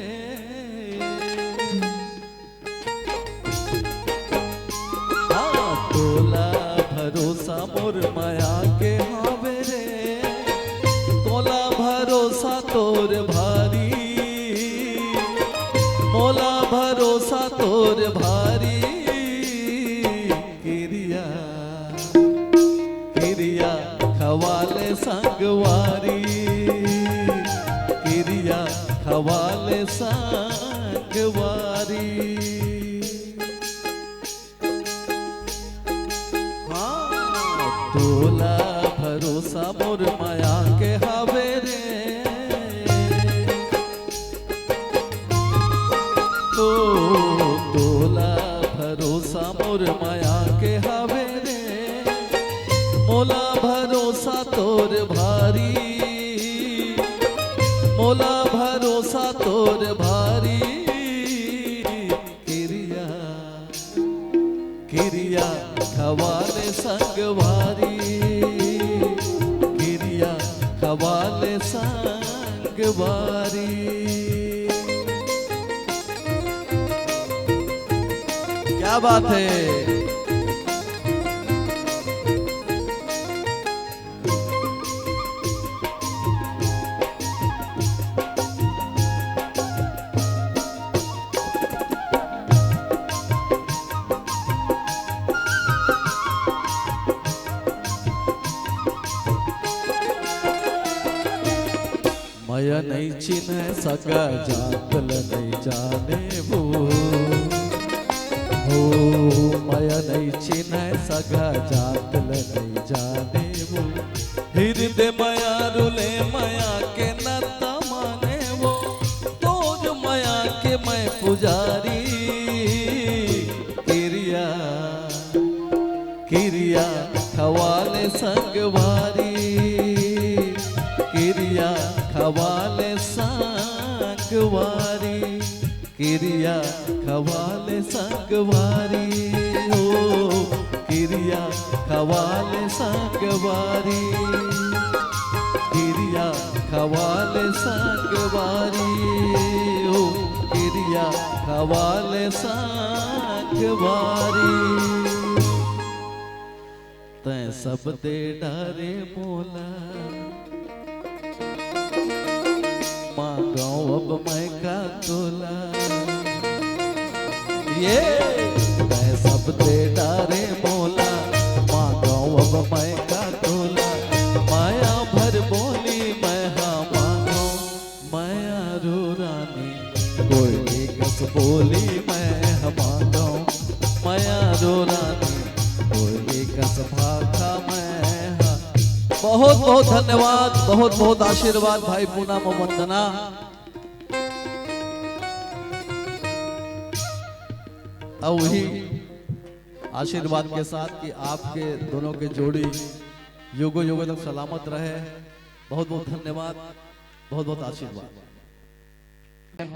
तोला भरोसा मोर माया के हावे रे, तोला भरोसा तोर भारी, तोला भरोसा तोर भारी, किरिया किरिया खवाले संगवारी, किरिया खवाले संगवारी। हाँ तोला भरोसा मोर माया के हावे रे, तो तोला भरोसा मोर माया के हावे रे, मोला भरोसा तोर भारी, मोला भरोसा तोर भारी। किरिया किरिया खवाले संगवारी, किरिया खवाले संगवारी। क्या बात है। माया नहीं चिन्ह सका जातल नहीं जाने वो, हो माया नहीं चिन्ह सका जातल नहीं जाने वो। हृदय माया रुले माया के नता माने वो, तोर माया के मैं पुजारी। किरिया किरिया खवाले संगवारी, किरिया खवाले संगवारी, किरिया खवाले संगवारी, हो किरिया खवाले संगवारी, किरिया खवाले संगवारी, हो किरिया खवाले संगवारी। तै सब दे डारे मोला, मांगो अब मैं का तोला। ये मैं सब दे डारे मोला, मांगो अब मैं का तोला। माया भर बोली मैं हाँ मांगो, माया रो रानी कोई कस बोली मैं हाँ मांगो, माया रो रानी कोई कस भाखा मैं हाँ। बहुत बहुत धन्यवाद, बहुत बहुत आशीर्वाद भाई पूनम और वंदना। और वही आशीर्वाद के साथ कि आपके दोनों के जोड़ी युगो युगो तक सलामत रहे। बहुत बहुत धन्यवाद, बहुत बहुत आशीर्वाद।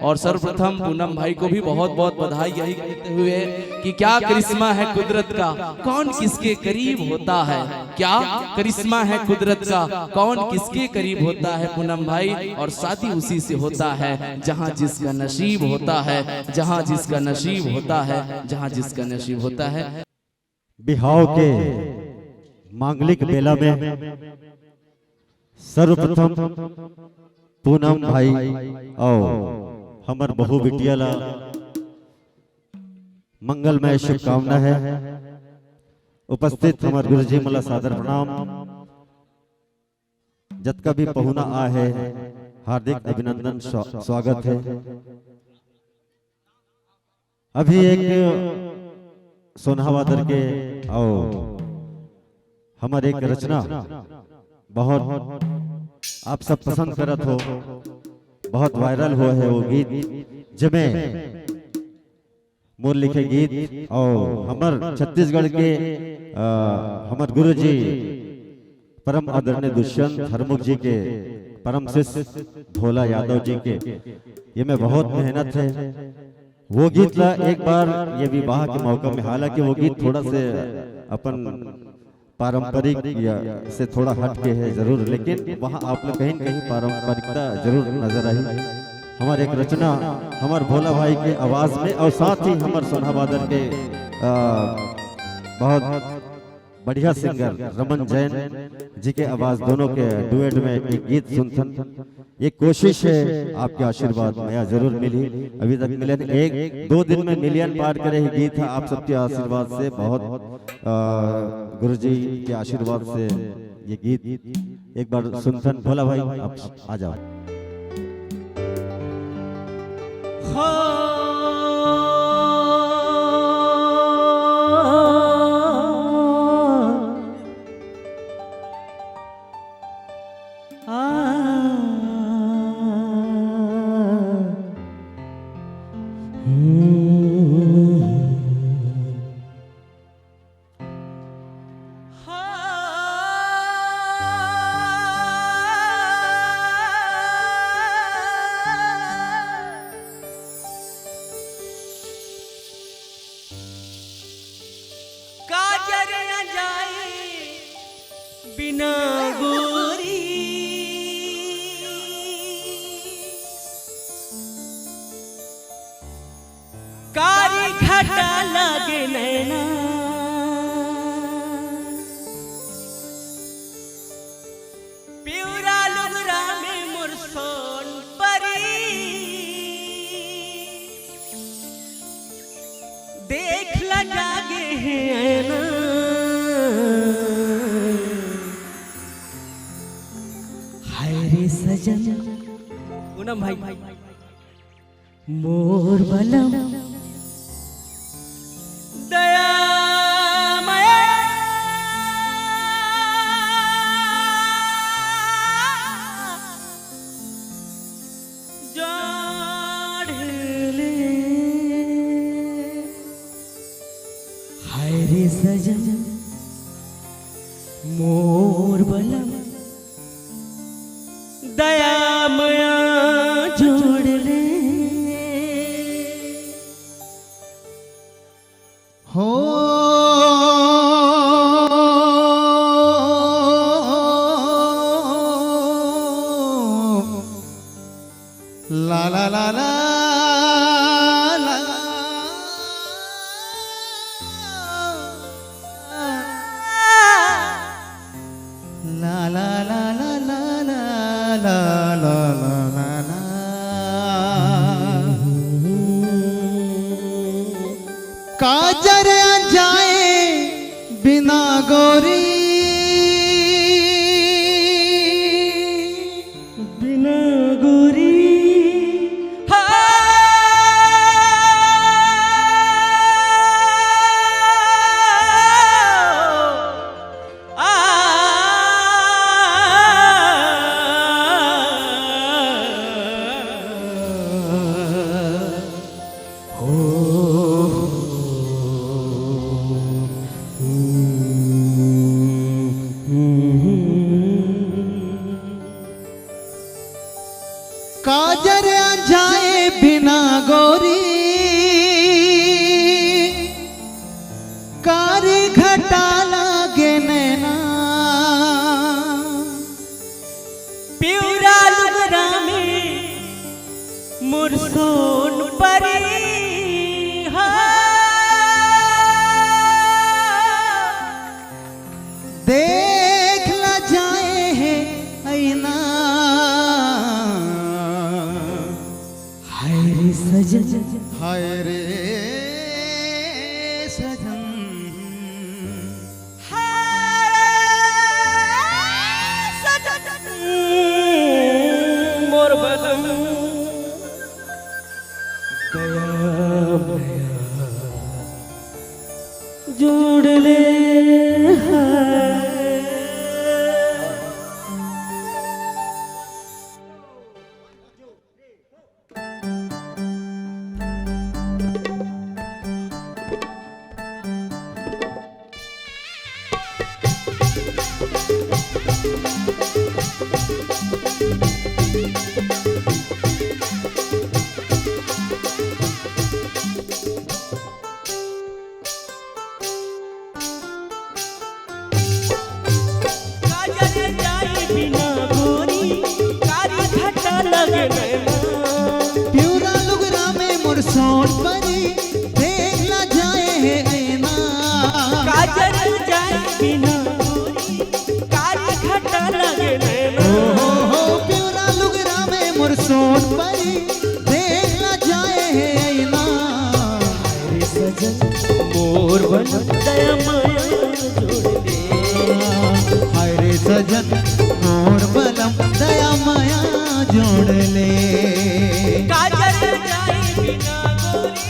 और सर्वप्रथम पूनम भाई को भी बहुत बहुत बधाई, यही कहते हुए कि क्या करिश्मा है कुदरत का, कौन किसके करीब होता है। क्या करिश्मा है कुदरत का, कौन किसके करीब होता है पूनम भाई। और शादी उसी से होता है जहां जिसका नसीब होता है, जहां जिसका नसीब होता है, जहां जिसका नसीब होता है। बिहाव के मांगलिक बेला में सर्वप्रथम पूनम भाई और हमर बहु बिटिया ला मंगलमय शुभकामना है। उपस्थित हमर गुरुजी मला सादर प्रणाम। जतका भी पहुना आ है हार्दिक अभिनंदन स्वागत है। अभी एक सोनावादर के और हमारे एक रचना बहुत आप सब पसंद करत हो, बहुत वायरल हुआ है वो गीत जमे मोर लिखे गीत। और हमर छत्तीसगढ़ के हमर गुरुजी परम आदरणीय दुष्यंत हरमुख जी के परम शिष्य भोला यादव जी के ये में बहुत मेहनत है। वो गीत ला एक बार ये विवाह के मौका में, हालांकि वो गीत थोड़ा से अपन पारंपरिक या से थोड़ा हट के है जरूर, लेकिन वहाँ आप लोग कहीं कहीं पारंपरिकता जरूर नजर आई। हमारे एक रचना हमारे भोला भाई के आवाज में और साथ ही हमारे सोनाबादर के बहुत बढ़िया सिंगर रमन जैन जी के आवाज दोनों के डुएट में एक गीत सुनथन। ये कोशिश है, आपके आशीर्वाद में जरूर मिली, अभी तक मिले एक दो दिन में मिलियन पार करे ही गीत है। आप सबके आशीर्वाद से, बहुत गुरुजी के आशीर्वाद से ये गीत एक बार सुनथन। भोला भाई आप आ जाओ। घाटा लागे नैना प्यूरा लुगरा में मुरसोन परी देख ला जागे हैं ना हाय रे सजन पूनम भाई मोर बलम दया सजन मोर बलम दया मया जोड़ ले हो ला ला ला ला काजर जाए बिना गोरी बिना गोरी काजर जाए बिना गोरी कारी घटा लागे नैना प्यूरा लुगरा में मुरसोन परी देख ला जाए है ऐना हाय रे सजन हाय रे सजन मोर बलम दया मया जोड़ ले प्यूरा लुगरा में मुरसोन परी देख ला जाए है ऐना काजल जाए बिना गोरी कारी घटा लगे नैना हो प्यूरा लुगरा में मुरसोन परी देख ला जाए है ऐना रे सजन मोर बलम दया माया जोड़ ले हाय रे सजन मोर बलम दया माया जोड़ ले काजल जाए बिना गोरी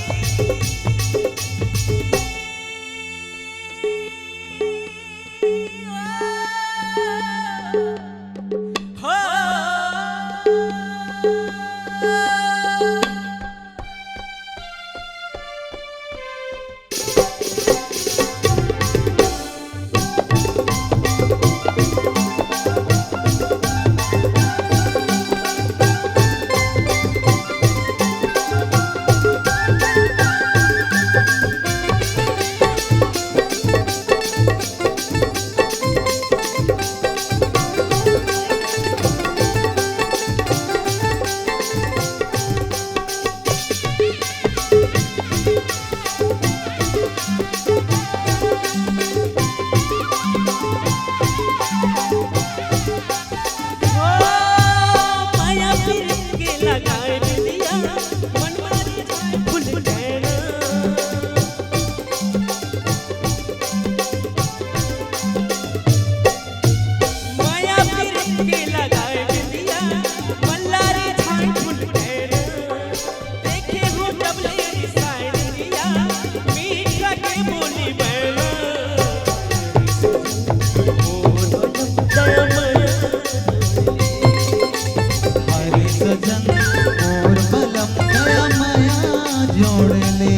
हो मोर बलम दया माया जोड़ ले।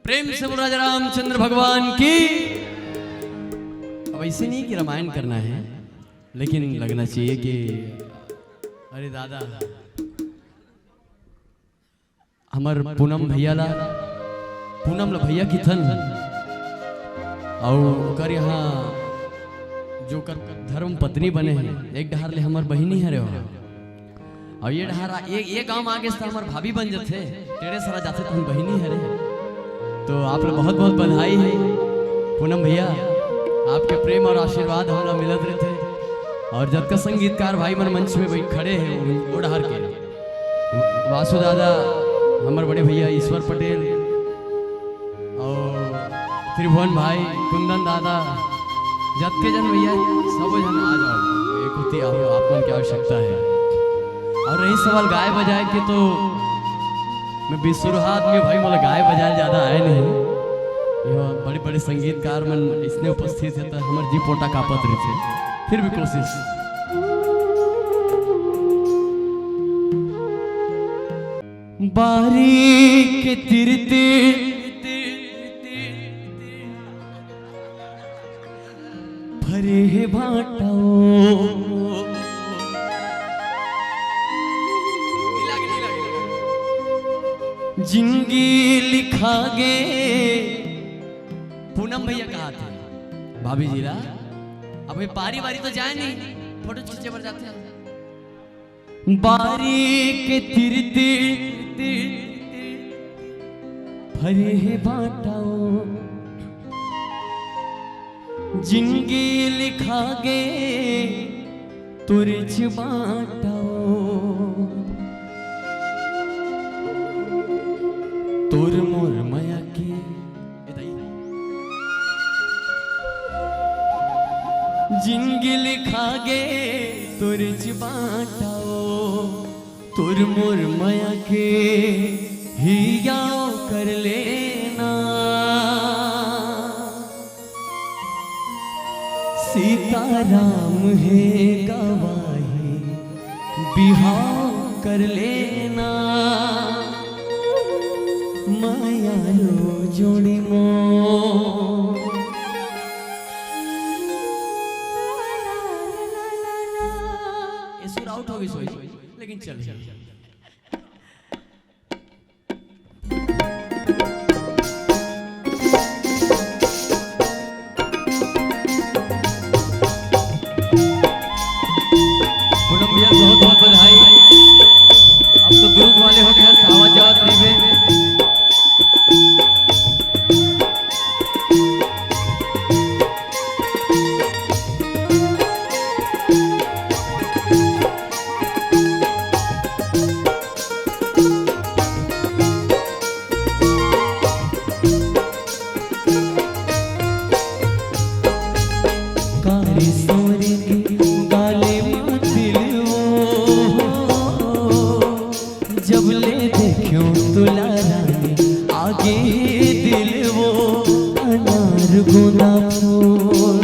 प्रेम से बोल राजा रामचंद्र भगवान की। अब ऐसे नहीं कि रामायण करना है, लेकिन लगना चाहिए कि अरे दादा हमार पूनम भैया ला, पूनम ला भैया की थन और कर यहाँ जो कर धर्म पत्नी बने हैं, एक डहार ले हमार बहिनी है रे और ये डहारा ये गांव आगे से हमार भाभी बन जाते, टेढ़े सारा जाते तो हम बहिनी है रे। तो आप लोग बहुत बहुत बधाई है पूनम भैया, आपके प्रेम और आशीर्वाद हमरा मिलत रहते। और जब का संगीतकार भाई मन मंच में भाई खड़े हैं ओढ़हर के, वासु दादा, हमारे बड़े भैया ईश्वर पटेल और त्रिभुवन भाई, कुंदन दादा, जब के जन भैया सब जन आ जाओ, एक होती आप मन की आवश्यकता है। और रही सवाल गाय बजाए के, तो मैं बिसुरहात में भाई मोला गाय बजाए ज़्यादा आए नहीं, यह बड़े बड़े संगीतकार मन इसने उपस्थित है तो हमारे जी पोटा कापत रहे थे, फिर भी कोशिश। बारी के तिरते भरे है भाटाओ, जिंदगी लिखा गे। पूनम भैया कहा थे भाभी जी ला, अब बारी बारी तो जाए नहीं, फोटो खींचे पर जाते हैं। बारी के तिरते भरे है बाटाओ, जिंदगी लिखा गे तुरच बाटाओ, तोर मोर माया के जिंदगी लिखा गे तुरच बाटाओ, तुर मुर माया के ही याओ कर लेना, सीताराम है गवाही बिहाव कर लेना, माया लो जोड़ी मो सुर आउट हो गई सोई लेकिन चल पूनम भैया बहुत बहुत बधाई। अब तो ग्रुप वाले हो गए सावा जात्री में जब ले देखो तुला रानी आगे दिल वो अनार गुना फूल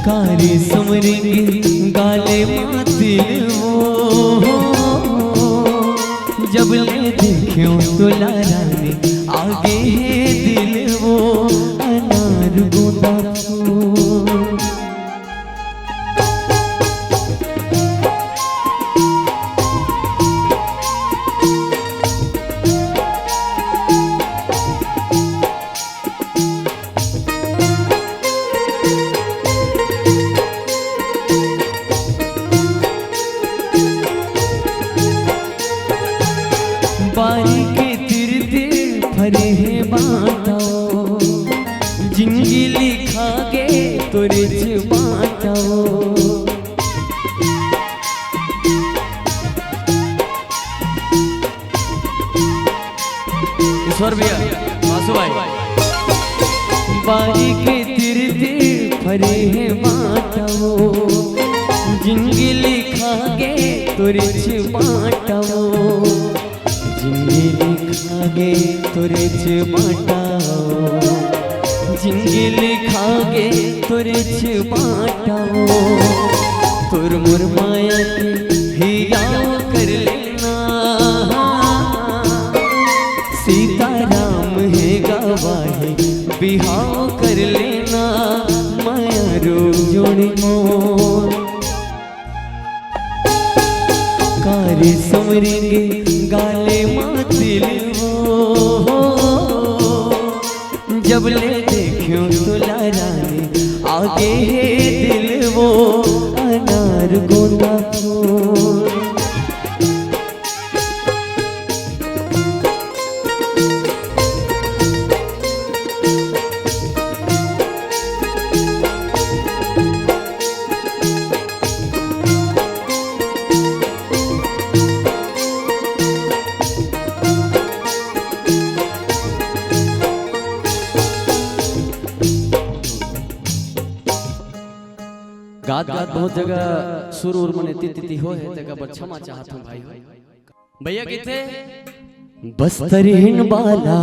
कारी समरेंगे गाले में दिल वो जब ले देखो तुला रानी आगे दिल वो अनार गुना फूल बारी के तिर तिर भरे हैं बाटाओ जिंदगी लिखा गे तोरे बाटाओ ईश्वर भैया मासू भाई बारी के तिर तिर भरे हैं बाटाओ जिंदगी लिखा गे तोरे बाटाओ जिंदगी लिखागे तोरे बाटाओ जिंदगी लिखागे तोरे बाटाओ तोर मोर माया के हिया कर लेना सीताराम है गवाही बिहाव कर लेना माया रो जोड़ी मोर कारी समरेंगे गाले दिल वो जब ले देखो तुला रानी आगे दिल वो अनार गोंदा फूल गात गात बहुत जगह सुर उर मने तिति हो है तका बर क्षमा चाहत हूं भाई भैया किथे बस्तरहीन बाला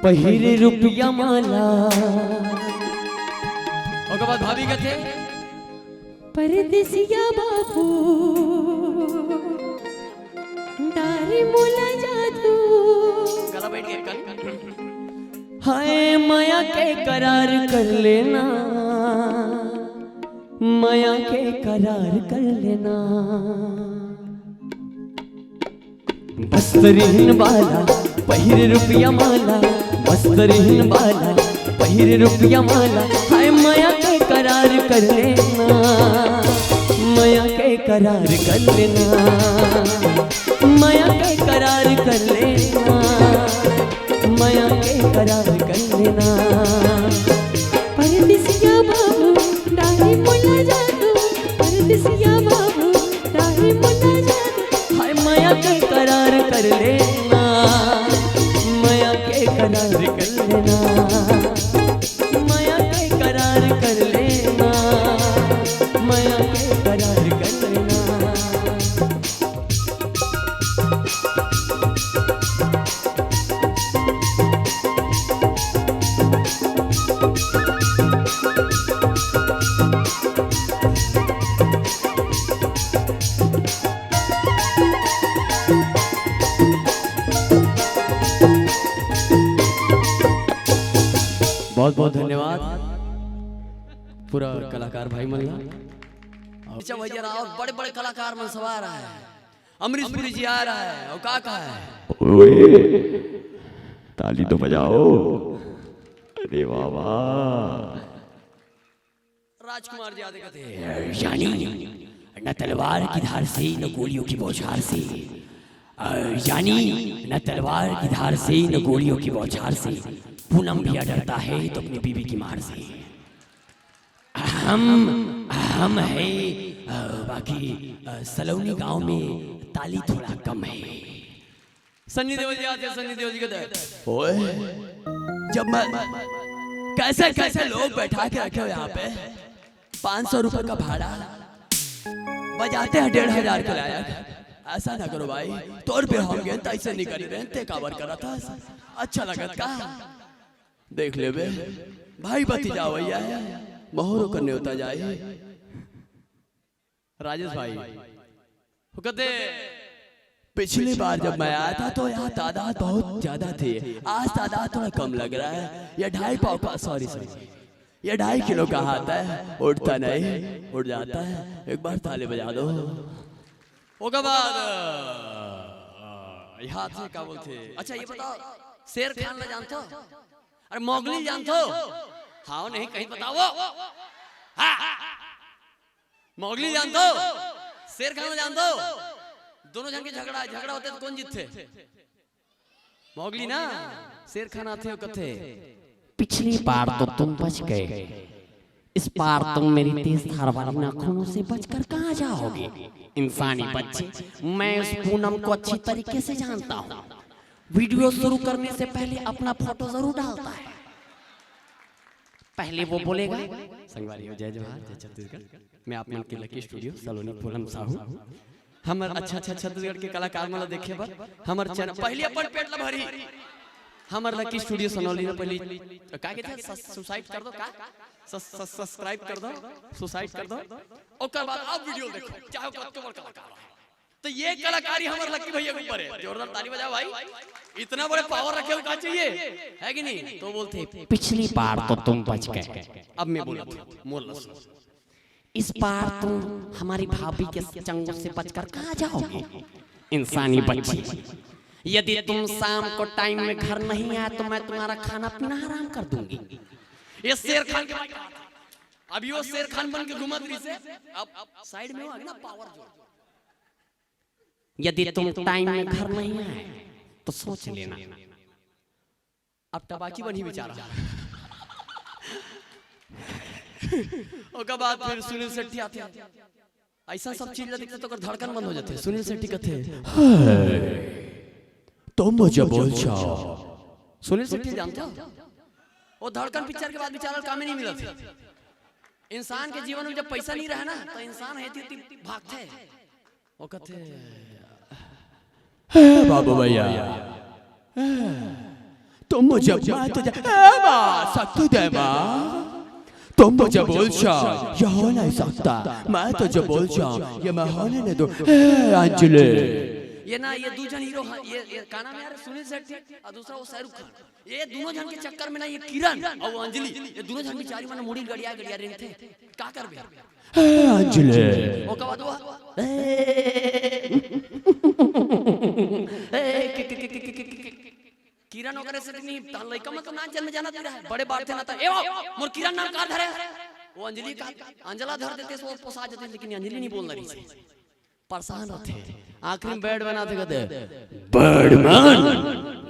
पहिरे रुपया माला ओके बाद भाभी कथे परदेसिया बाबू डारी मोला जादू गला बैठ गया कल हाय माया के करार कर लेना माया के करार कर लेना बस्तरहीन बाला पहिरे रुपया माला बस्तरहीन बाला पहिरे रुपया माला हाय माया के करार कर लेना माया के करार कर लेना माया के करार कर लेना माया के करार कर लेना परदेसिया बाबू डारी मोला जादू परदेसिया बाबू डारी मोला जादू हाय माया के करार कर लेना माया के करार कर लेना माया के करार कर लेना माया के करार कर लेना। बहुत बहुत धन्यवाद पूरा कलाकार भाई मल्ला। अच्छा भैया और बड़े बड़े कलाकार मन सब आ रहा है, अमरीश पुरी जी आ रहा है और काका है। ओए ताली तो बजाओ। अरे बाबा राजकुमार जी आते कहते हैं यानी न तलवार की धार से न गोलियों की बौछार से, यानी न तलवार की धार से न गोलियों की बौछार से पूनम भैया डरता है तो अपनी बीवी की मार से। हम है बाकी सलोनी गांव में ताली थोड़ा कम है। सन्नी देओल जी आते, सन्नी देओल जी कहते हैं ओए जब मैं कैसे कैसे लोग बैठा के रखे हो यहाँ पे, 500 रुपए का भाड़ा बजाते हैं 1500 किराया। ऐसा ना करो भाई, तोड़ पे होंगे तो ऐसे निकल रहे ते कावर करा था, अच्छा लगत का देख ले बे भाई बती जाओ भैया मोहरों करने होता जाए। राजेश भाई वो कहते पिछली बार जब मैं आया था तो यहाँ तादाद बहुत ज्यादा थी, आज तादाद थोड़ा कम लग रहा है। ये 2.5 पाव का सॉरी ये 2.5 किलो का हाथ है, उठता नहीं उठ जाता है। एक बार ताले बजा दो। उसके बाद हाथ से क्या बोलते। अच्छा ये बताओ शेर खान ना जानते हो? अरे मोगली जानते हो? हाँ नहीं कहीं बताओ। मोगली जानते हो? शेर खान जानते हो? दोनों जन के झगड़ा होते तो कौन जीतते? मोगली ना, शेर खान आते हो कथे पिछली बार तो तुम बच गए, इस बार तुम मेरी तेज धार वाली नाखूनों से बचकर कहाँ जाओगे? इंसानी बच्चे, मैं उस पूनम को अच्छी तरीके से जानता हूँ। वीडियो शुरू करने से पहले अपना फोटो जरूर डालता है। पहले वो बोलेगा संगवारी हो जय जवाहर जय छत्तीसगढ़, मैं आप मन के लकी स्टूडियो सलोनी पूनम साहू। हमर अच्छा छत्तीसगढ़ के कलाकार मतलब देखे बर हमर चैनल पहले अपन पेट ला भरी। हमर लकी स्टूडियो सलोनी ने पहले का के था सुसाइड कर दो, का सब्सक्राइब कर दो, सुसाइड कर दो, ओकर बाद आप वीडियो देखो चाहे कतो बड़ कलाकार है। तो ये कलाकारी हमारे लकी भैया के ऊपर है। जोरदार ताली बजाओ भाई, इतना बड़े पावर रखे हो, क्या चाहिए है कि नहीं? तो बोलते पिछली बार तो तुम बच गए, अब मैं बोलता इस बार तुम हमारी भाभी के चंगुल से बचकर कहाँ जाओगे? इंसानी बच्ची, यदि तुम शाम को टाइम में घर नहीं आए तो मैं तुम्हारा खाना पीना हराम कर दूंगी। ये शेर खान के अभी वो शेर खान बन के घुमा रही से, अब साइड में हो ना पावर जो। यदि तुम टाइम में घर नहीं आए तो सोच लेना। अब टबाकी बनी बेचारा। उसके बाद फिर सुनील शेट्टी आते हैं। ऐसा सब चीज देखते तो धड़कन बंद हो जाते हैं। सुनील शेट्टी कहते तुम मुझे बोल जाओ। सुनील शेट्टी जानते हो? वो धड़कन पिक्चर के बाद बेचारा काम ही नहीं मिला था। इंसान के जीवन में जब पैसा नहीं रहा ना तो इंसान है भागते। वो कहते बाबू भैया तुम मुझे तुम मुझे बोल जाओ, ये हो नहीं सकता, मैं तुझे बोल जाऊं, ये मैं होने नहीं दूं। अंजलि ये ना, ये दो जन हीरो, ये का नाम यार सुनील शेट्टी और दूसरा वो शाहरुख खान। ये दोनों जन के चक्कर में ना ये किरण और वो अंजलि, ये दोनों जन बेचारी माने मुड़ी गड़िया रहे थे। क्या कर बे अंजलि वो का बाद किरण वगैरह से नहीं लड़का मतलब ना जन्म जाना तेरा है बड़े बात थे ना था। ए मोर किरण नाम का धरे वो अंजलि का अंजला धर देते सो पोसा जाते, लेकिन अंजलि नहीं बोल रही थी, परेशान रहते। आखिरी में बैड बनाते कहते बैडमैन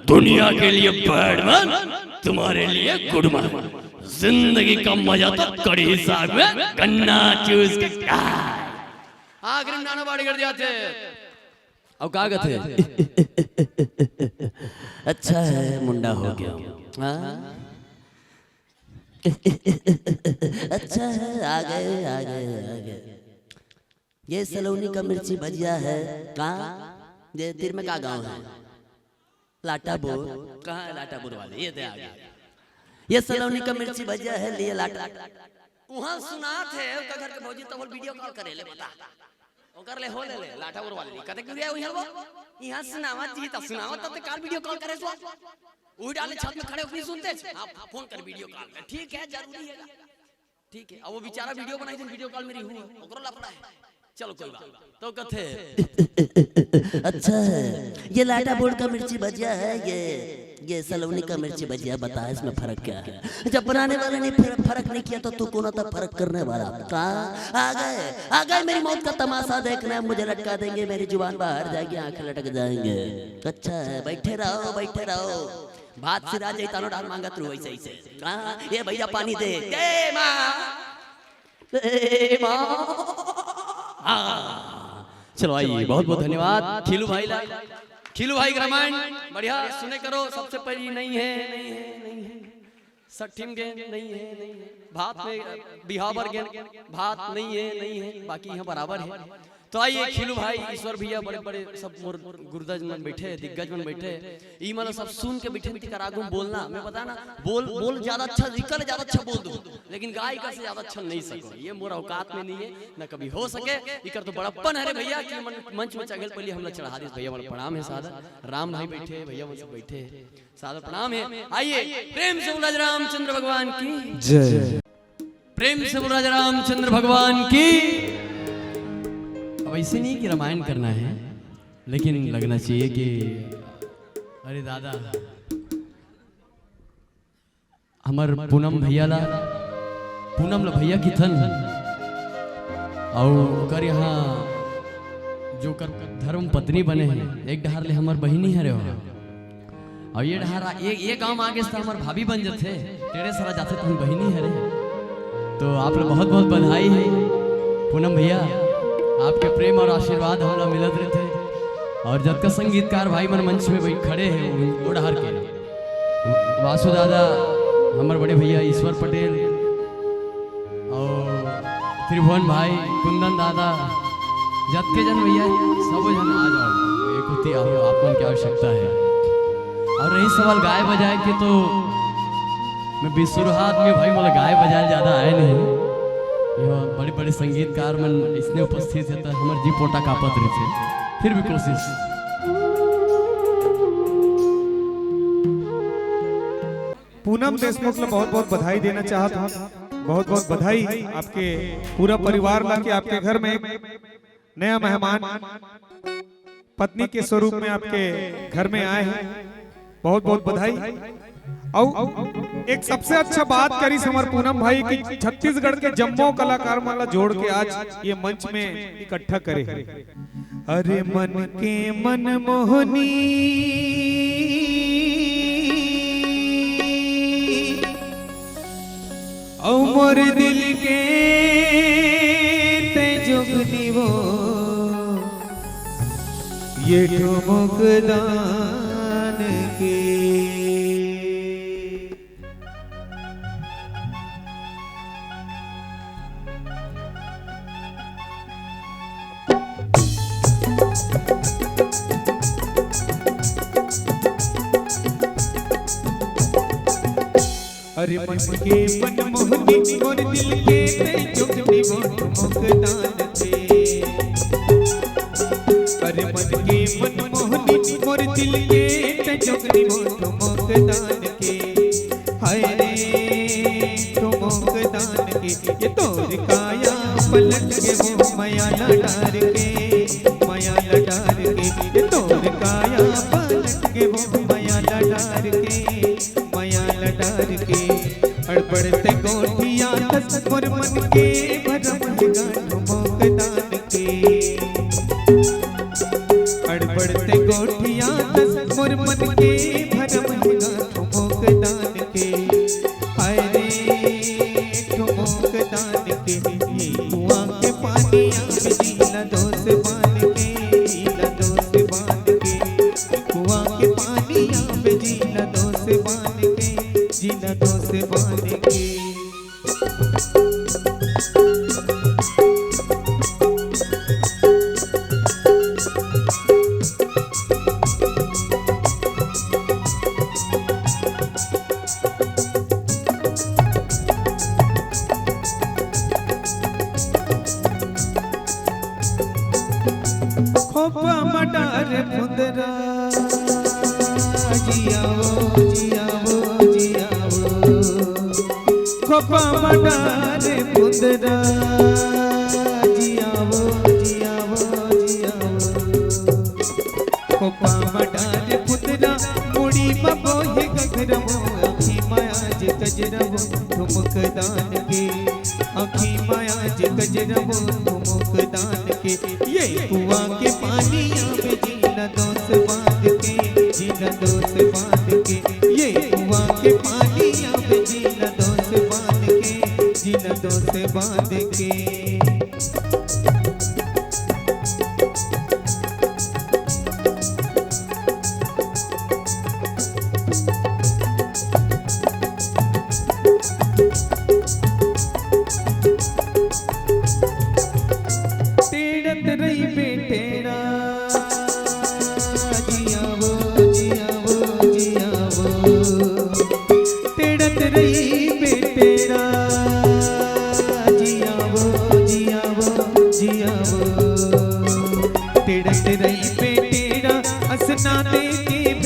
दुनिया के लिए बैडमैन, तुम्हारे लिए गुडमैन। जिंदगी का मजा तो कड़ी साग में गन्ना चूस के आखिरी में नाना बाड़ी कर दिया थे। अब कहा कहते अच्छा है मुंडा हो गया, अच्छा है आ गए। ये सलोनी का मिर्ची भजिया है। कहाँ ये तिर में का गाँव है? लाटापुर। कहाँ है लाटापुर वाले? ये आ गया। ये सलोनी का मिर्ची भजिया है लिए लाटा। वहाँ सुना थे उसका घर के भौजी तो वीडियो कॉल करे ले बता। ओकर ले हो ले लाटापुर वाले कहते क्यों गया वहाँ वो यहाँ सुनावा जी तब सुनावा तब ते कार वीडियो कॉल करे सो वो डाले छत में खड़े अपनी सुनते आप फोन कर वीडियो कॉल कर। ठीक है जरूरी है, ठीक है। अब वो बेचारा वीडियो बनाई थी वीडियो कॉल मेरी हुई ओकरो लफड़ा है। चलो कोई बात तो कथे अच्छा है ये लाटापुर का मिर्ची भजिया है। ये सलोनी का मिर्ची भजिया बता इसमें फर्क क्या है? जब बनाने वाले ने फर्क नहीं किया तो तू कौन था फर्क करने वाला? कहाँ आ गए मेरी मौत का तमाशा देखना। मुझे लटका देंगे, मेरी जुबान बाहर जाएगी, आंखें लटक जाएंगे। अच्छा है बैठे रहो बैठे रहो। भात सिरा जाता नो डाल मांगा तू ऐसे ऐसे। कहाँ ये भैया पानी दे दे माँ। चलो आइए, बहुत बहुत धन्यवाद खिलू भाई ला। खिलू भाई का रामायण बढ़िया सुने करो। सबसे पहली नहीं है सठिम गे नहीं है भात में बिहावर गे भात नहीं है बाकी यहाँ बराबर है। तो आइए खिलू भाई ईश्वर भैया बड़े बड़े सब मोर गुरुदास मन बैठे दिग्गज मन बैठे ई मतलब सब सुन के बैठे बैठे करागू बोलना मैं पता ना बोल ज्यादा अच्छा निकल ज्यादा अच्छा बोल दूं लेकिन गायिका से ज्यादा अच्छा नहीं सको। ये मोर औकात में नहीं है न कभी हो सके। इकर तो बड़प्पन है भैया कि मंच में चगल पहले हम लोग चढ़ा दी। भैया मन प्रणाम है सादर। राम भाई बैठे भैया मन सब बैठे सादर प्रणाम है। आइए प्रेम से बोला रामचंद्र भगवान की जय। प्रेम से बोला रामचंद्र भगवान की। अब ऐसे नहीं कि रामायण करना है लेकिन लगना चाहिए कि अरे दादा हमार पूनम भैया ला भैया की थन और कर यहाँ जो कर धर्म पत्नी बने हैं एक डहार ले हमार बहिनी है रे और ये डहारा ये गांव आगे से हमार भाभी बन जाते टेढ़े सारा जाते तो हम बहिनी है रे। तो आप लोग बहुत बहुत बधाई है पूनम भैया। आपके प्रेम और आशीर्वाद हम लोग मिलत रहे थे। और जब का संगीतकार भाई मन मंच में भाई खड़े हैं ओढ़ार के वासु दादा हमारे बड़े भैया ईश्वर पटेल और त्रिभुवन भाई कुंदन दादा जब के जन भैया सब जन आ जाओ एक होती आप मन की आवश्यकता है। और रही सवाल गाय बजाए के तो मैं बिसुरहात में भाई मतलब गाय बजाए ज्यादा आए नहीं। बड़े बड़े संगीतकार मन इसने उपस्थित है तो हमारे जी पोटा कापत रहे थे फिर भी कोशिश। पूनम देशमुख को बहुत बहुत बधाई देना चाहता हूँ। बहुत बहुत बधाई आपके पूरा परिवार ला के आपके घर में नया मेहमान पत्नी के स्वरूप में आपके घर में आए हैं। बहुत बहुत बधाई। और एक सबसे अच्छा बात करी हमार पूनम भाई की छत्तीसगढ़ के जम्मो कलाकार माला जोड़ के आज ये मंच में इकट्ठा करे। अरे मन के मन मोहनी और मोर दिल के ते जोगनी वो ये ठुमक दान के अरे मन के मन मोहनी मोर दिल के ते जोगनी वो ठुमक दान के। अरे मन के मन मोहनी मोर दिल के ते जोगनी वो ठुमक दान के। हाय रे ठुमक दान के ये तोर काया पलट के वो माया लडार के माया लडार के ये तोर काया पलट के वो माया लडार के माया लडार के। अड़बड़ते गोठिया दस मोर मन के भरम ठुमक दान के। अड़बड़ते गोठिया दस मोर मन के भरम ठुमक दान के। हाय रे ठुमक दान के ये कुआं के पानी आवे जीला दोस्त बान के जीला दोस्त बान के कुआं के पानी आवे जीला दोस्त बान के जीला दोस्त बान के। खोपा मडार फुंदरा जियावो जियावो जियावो खोपा मडार फुंदरा जियावो जियावो जियावो खोपा मडार फुंदरा मुड़ी बबोहे गगरमो अखी माया जे गजरमो ठुमक दान के अखी माया जे गजरमो ठुमक दान के ये कुआं के पानिया में जीना दोस्त बांध के जीना दोस्त बांध के ये कुआं के पानिया में जीना दोस्त बांध के जीना दोस्त बांध के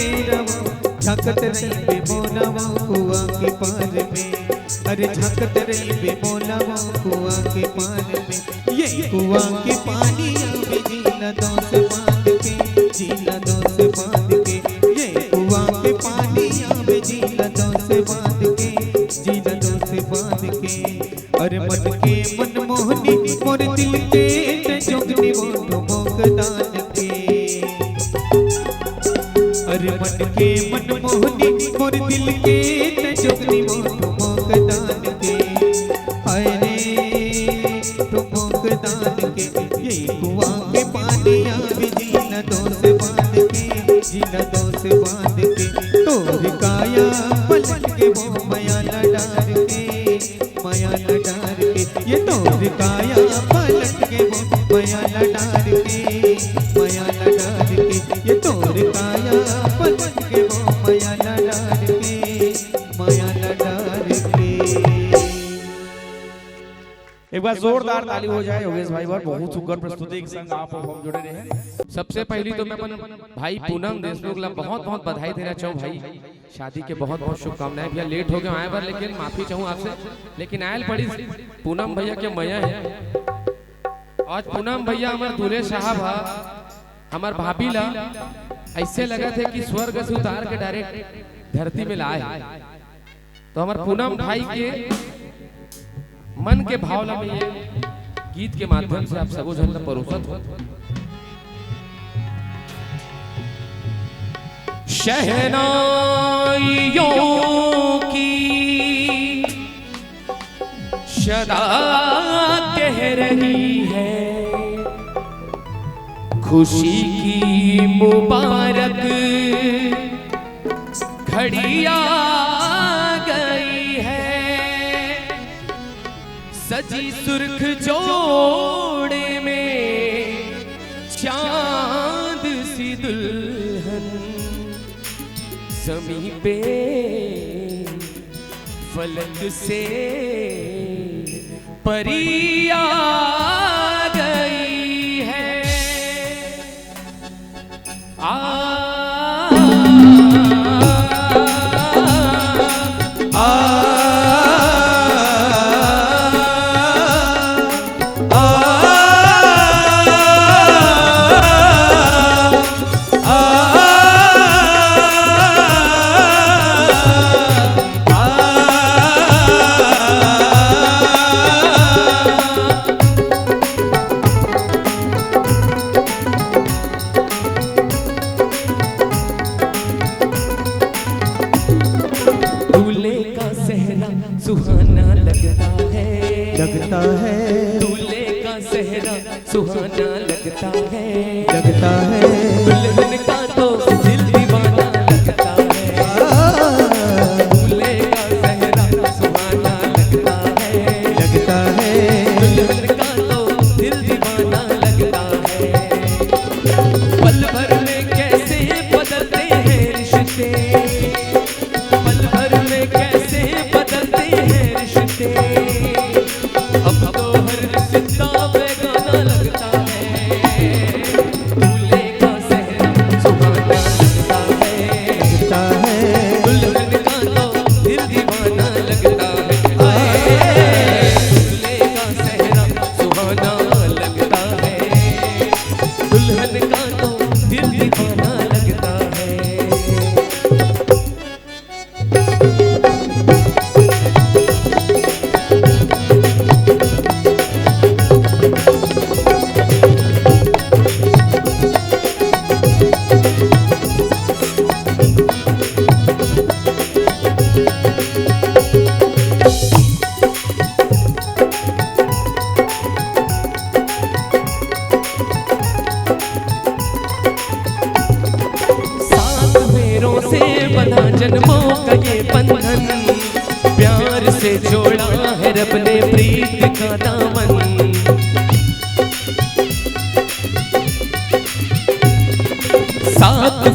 झकत रही बेमोलावा कुआं के पार में अरे झकत रही बेमोलावा कुआं के पार में ये कुआं के पानिया में जीना दोस्त बांध के जीना दोस्त बांध के ये कुआं के पानिया में जीना दोस्त बांध के जीना दोस्त बांध के अरे मन के मनमोहनी मोर दिल के जोगनी मोटो मोक दान के अरे मन के मनमोहनी मोर दिल के जोगनी मोटो मोक दान के हाय रे तो मोक दान के ये कुआं के पानिया में जीना दोस्त बांध के जीना दोस्त बांध के तोर काया पलट के वो माया लडार के माया लडार के ये तोर काया पलट के वो माया लडार के माया लडार के ये तोर काया पलट के वो माया लडार के माया लडार के। एक बार जोरदार ताली हो जाए योगेश भाई बार बहुत सुंदर प्रस्तुति के संग आप और हम जुड़े रहे। सबसे पहली तो मैं अपन भाई पूनम देशमुख ला बहुत बहुत बधाई देना चाहूँ भाई शादी के बहुत बहुत शुभकामनाएं। भैया लेट हो गए आए बार लेकिन माफी चाहूँ आपसे लेकिन आयल पड़ी पूनम भैया के मया है। आज पूनम भैया हमारे दूल्हे साहब है हमार भाभी ला ऐसे लगा थे कि स्वर्ग से उतार के डायरेक्ट धरती में लाए तो हमारे पूनम भाई के मन के भाव ला में ये गीत के माध्यम से आप सबो जन परोसत हो। शहनाइयों की शदा कह रही है खुशी की मुबारक घड़ी आ गई है सजी सुर्ख जोड़े में चांद सी दुल्हन ज़मीं पे फलक से परी आ गई है सुहाना लगता है दूल्हे का सेहरा सुहाना लगता है दुल्हन का तो दिल दीवाना लगता है दूल्हे का सेहरा सुहाना लगता है दुल्हन का तो दिल दीवाना लगता है पल भर में कैसे बदलते हैं रिश्ते पल भर में कैसे बदलते हैं रिश्ते अब तो हर रिश्ता बेगाना लगता है दूल्हे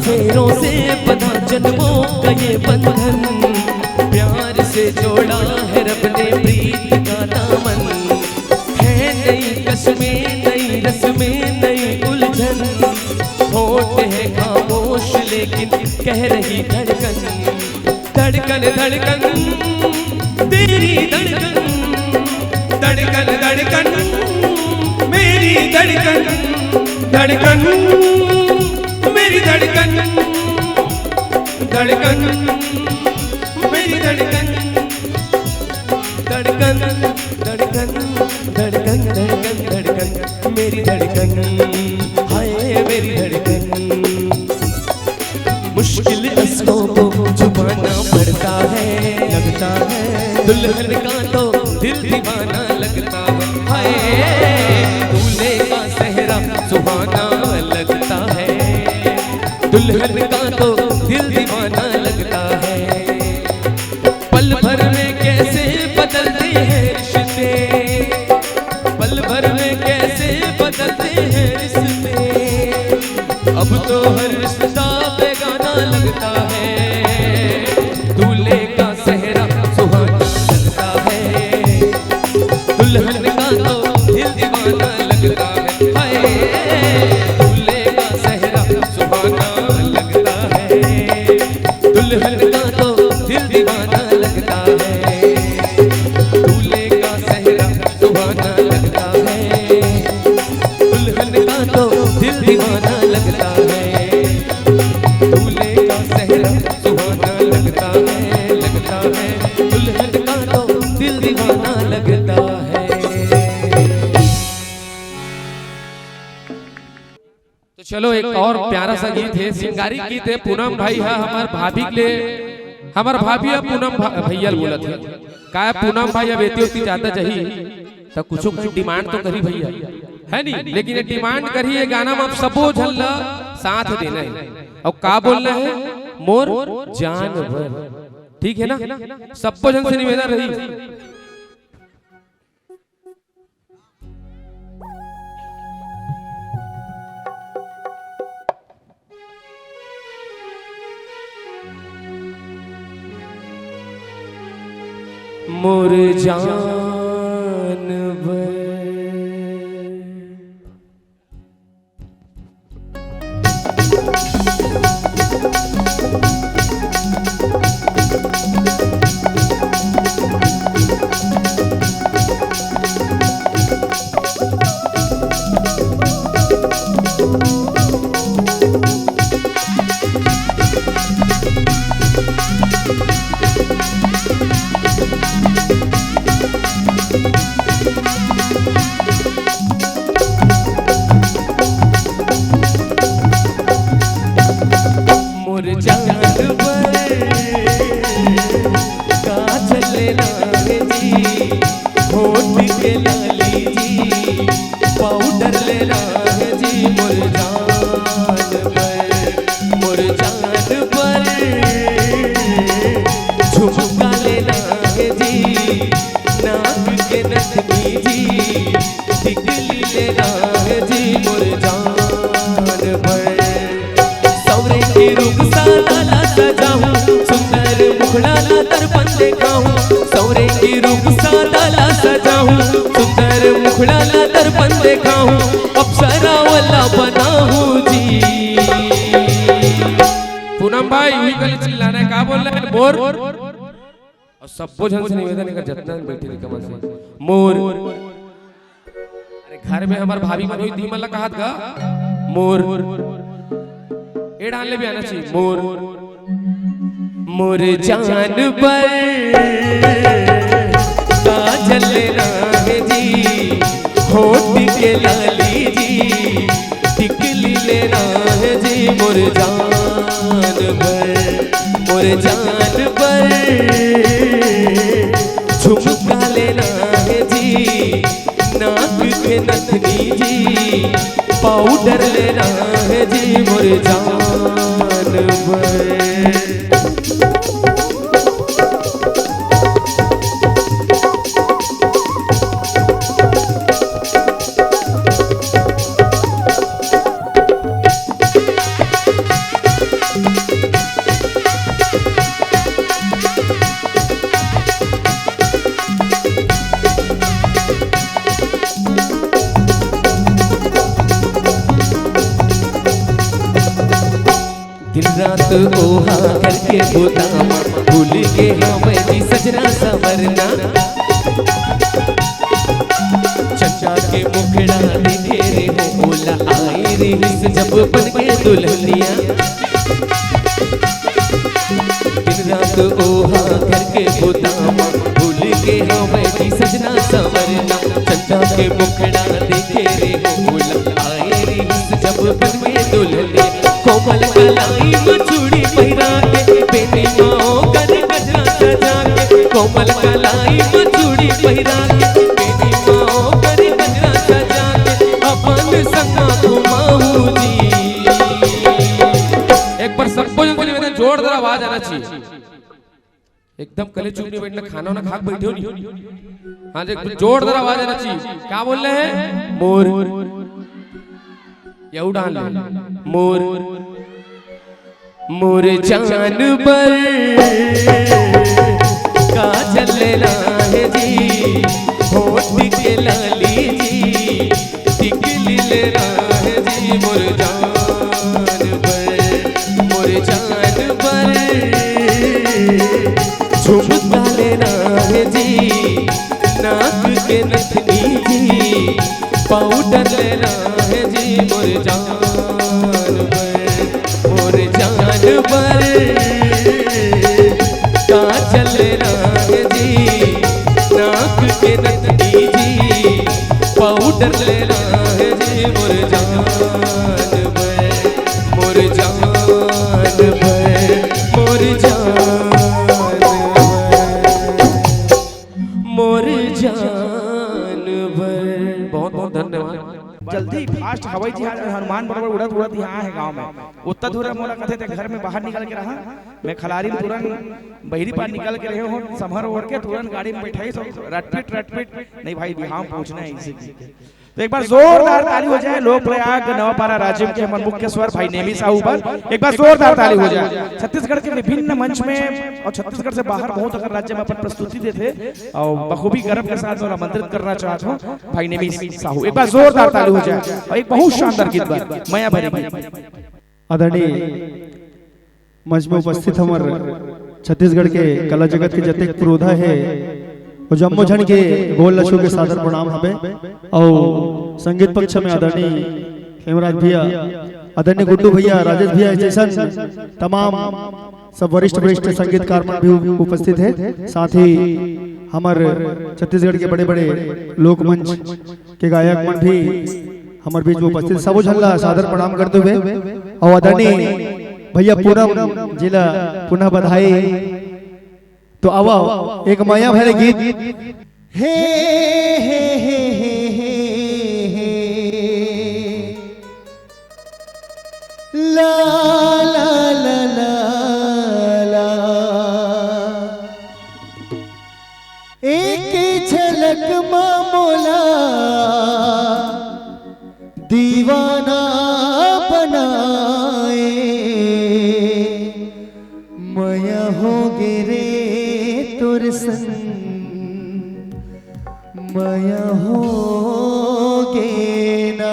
फेरों से बंधा जन्मों का ये बंधन, प्यार से जोड़ा है रब ने प्रीत का दामन। है नई कसमें नई रस्में नई उलझन, होठ है खामोश लेकिन कह रही धड़कन। धड़कन धड़कन तेरी धड़कन, धड़कन धड़कन मेरी धड़कन, धड़कन मेरी धड़कन, धड़कन मेरी धड़कन, धड़कन धड़कन धड़कन धड़कन धड़कन मेरी धड़कन, हाय मेरी धड़कन। मुश्किल अज़्मों को छुपाना पड़ता है, लगता है दुल्हन का तो दिल दीवाना लगता है। हाय दूल्हे का सेहरा सुहाना लगता है, दुल्हन का तो दिल दीवाना लगता है। पल भर में कैसे बदलते हैं रिश्ते, पल भर में कैसे बदलते हैं रिश्ते। अब तो हर रिश्ता बेगाना लगता है, दूल्हे का सेहरा सुहाना लगता है, दुल्हन का तो दिल दीवाना लगता है। हाय दूल्हे का सेहरा सुहाना लगता है, दुल्हन का तो दिल दीवाना लगता है, दूल्हे का सेहरा सुहाना लगता है, दुल्हन का तो दिल दीवाना लगता है, दूल्हे का सेहरा सुहाना लगता है, दुल्हन का तो दिल दीवाना लगता है। तो चलो एक और प्यारा सा गीत है, सिंगारी गीत है। पूनम भाई है हमार भाभी के लिए, हमार भाभी है पूनम भैया बोलत है का पूनम भाई अब एती उती जाता चाहिए तो कुछ डिमांड तो करी भैया है नहीं, लेकिन डिमांड करी ये गाना में आप सबो झल साथ देना है और का बोलना है मोर जानवर, ठीक है ना। सबो जन से निवेदन रही मोर जानवर पूनम भाई वही गली चिल्लाना है, का बोल रहे हैं मोर और सबो जन से निवेदन कर जितना बैठे रे कमल से मोर। अरे घर में हमार भाभी मनोई धीमा लगा हाथ का मोर ए डाल ले भी आना चाहिए मोर। मोर जानवर काजल राहे जी होठ के लाली जी टिकली ले राहे जी मोर जानवर, मोर जानवर झुमका ले राहे जी नाक के नथनी जी पाउडर ले राहे जी मोर जानवर। दिन रात ओहा करके गोदामा भूल के हमें जी सजना संवरना चचा के मुखड़ा देखे रे हो बोला आए रे हिस जब बन के दुल्हनिया दिन रात ओहा करके गोदामा भूल के हमें जी सजना संवरना चचा के मुखड़ा देखे रे हो बोला आए रे हिस जब बन के दुल्हनिया कोमल कलाई मचूड़ी पहिरा के बेटी माओ कर गजरा सजा के कोमल कलाई मचूड़ी पहिरा के बेटी माओ कर गजरा सजा के अपन संगा घुमाऊ जी। एक बार सबको जो निवेदन जोरदार आवाज आना चाहिए। एकदम कले चुप नहीं बैठना, खाना ना खा बैठे हो नहीं। हाँ जी जोरदार आवाज आना चाहिए। क्या बोल रहे हैं? मोर ये उड़ान मोर मोर जान बर का चलना है जी होठ के लाली जी टिकली लेना है जी मोर जान बर झुमका लेना है जी नाक के नथनी जी पाउडर लेना है जी मोर जान बर का चलना है जी नाक के नथनी जी पाउडर लेना है जी मोर जान बर मोर जान बर मोर जान मोर जान बर। बहुत बहुत धन्यवाद। जल्दी फास्ट हवाई जहाज हनुमान बराबर उड़त उड़त यहाँ है गांव में उत्तर दूर मोला कथे थे घर में बाहर निकल के रहा मैं खलारी में तुरंत बहरी पार निकल के रहे हो समहर ओवर के तुरंत गाड़ी में बैठाई तो रटपिट नहीं भाई बिहार पहुंचना है इसी तो एक बार जोरदार ताली हो जाए लोक प्रयाग नवपारा राज्य के हमारे मुख्य स्वर भाई नेमी साहू पर एक बार जोरदार ताली हो जाए। छत्तीसगढ़ के विभिन्न मंच में और छत्तीसगढ़ से बाहर बहुत अगर राज्य में अपन प्रस्तुति देते और बखूबी गर्व के साथ और आमंत्रित करना चाहता हूँ भाई नेमी साहू। एक बार जोरदार ताली हो जाए और एक बहुत शानदार गीत बात माया भरी गीत। आदरणीय मंच में उपस्थित हमारे छत्तीसगढ़ के कला जगत के जतेक पुरोधा है वो जम्मो झन के गोल लछू के सादर प्रणाम हवे और संगीत पक्ष में आदरणीय हेमराज भैया आदरणीय गुड्डू भैया राजेश भैया जैसन तमाम सब वरिष्ठ संगीतकार मन भी उपस्थित है। साथ ही हमारे छत्तीसगढ़ के बड़े बड़े लोक मंच के गायक मन भी हमारे बीच में उपस्थित सबो झल्ला सादर प्रणाम करते हुए और आदरणीय भैया पूनम जिला पुनः बधाई। तो आवा एक माया भरे गीत हे हे हे हे हे ला ला ला ला ला एक झलक मामोला दीवाना बनाए माया हो गिरे तुर संग माया हो गे ना।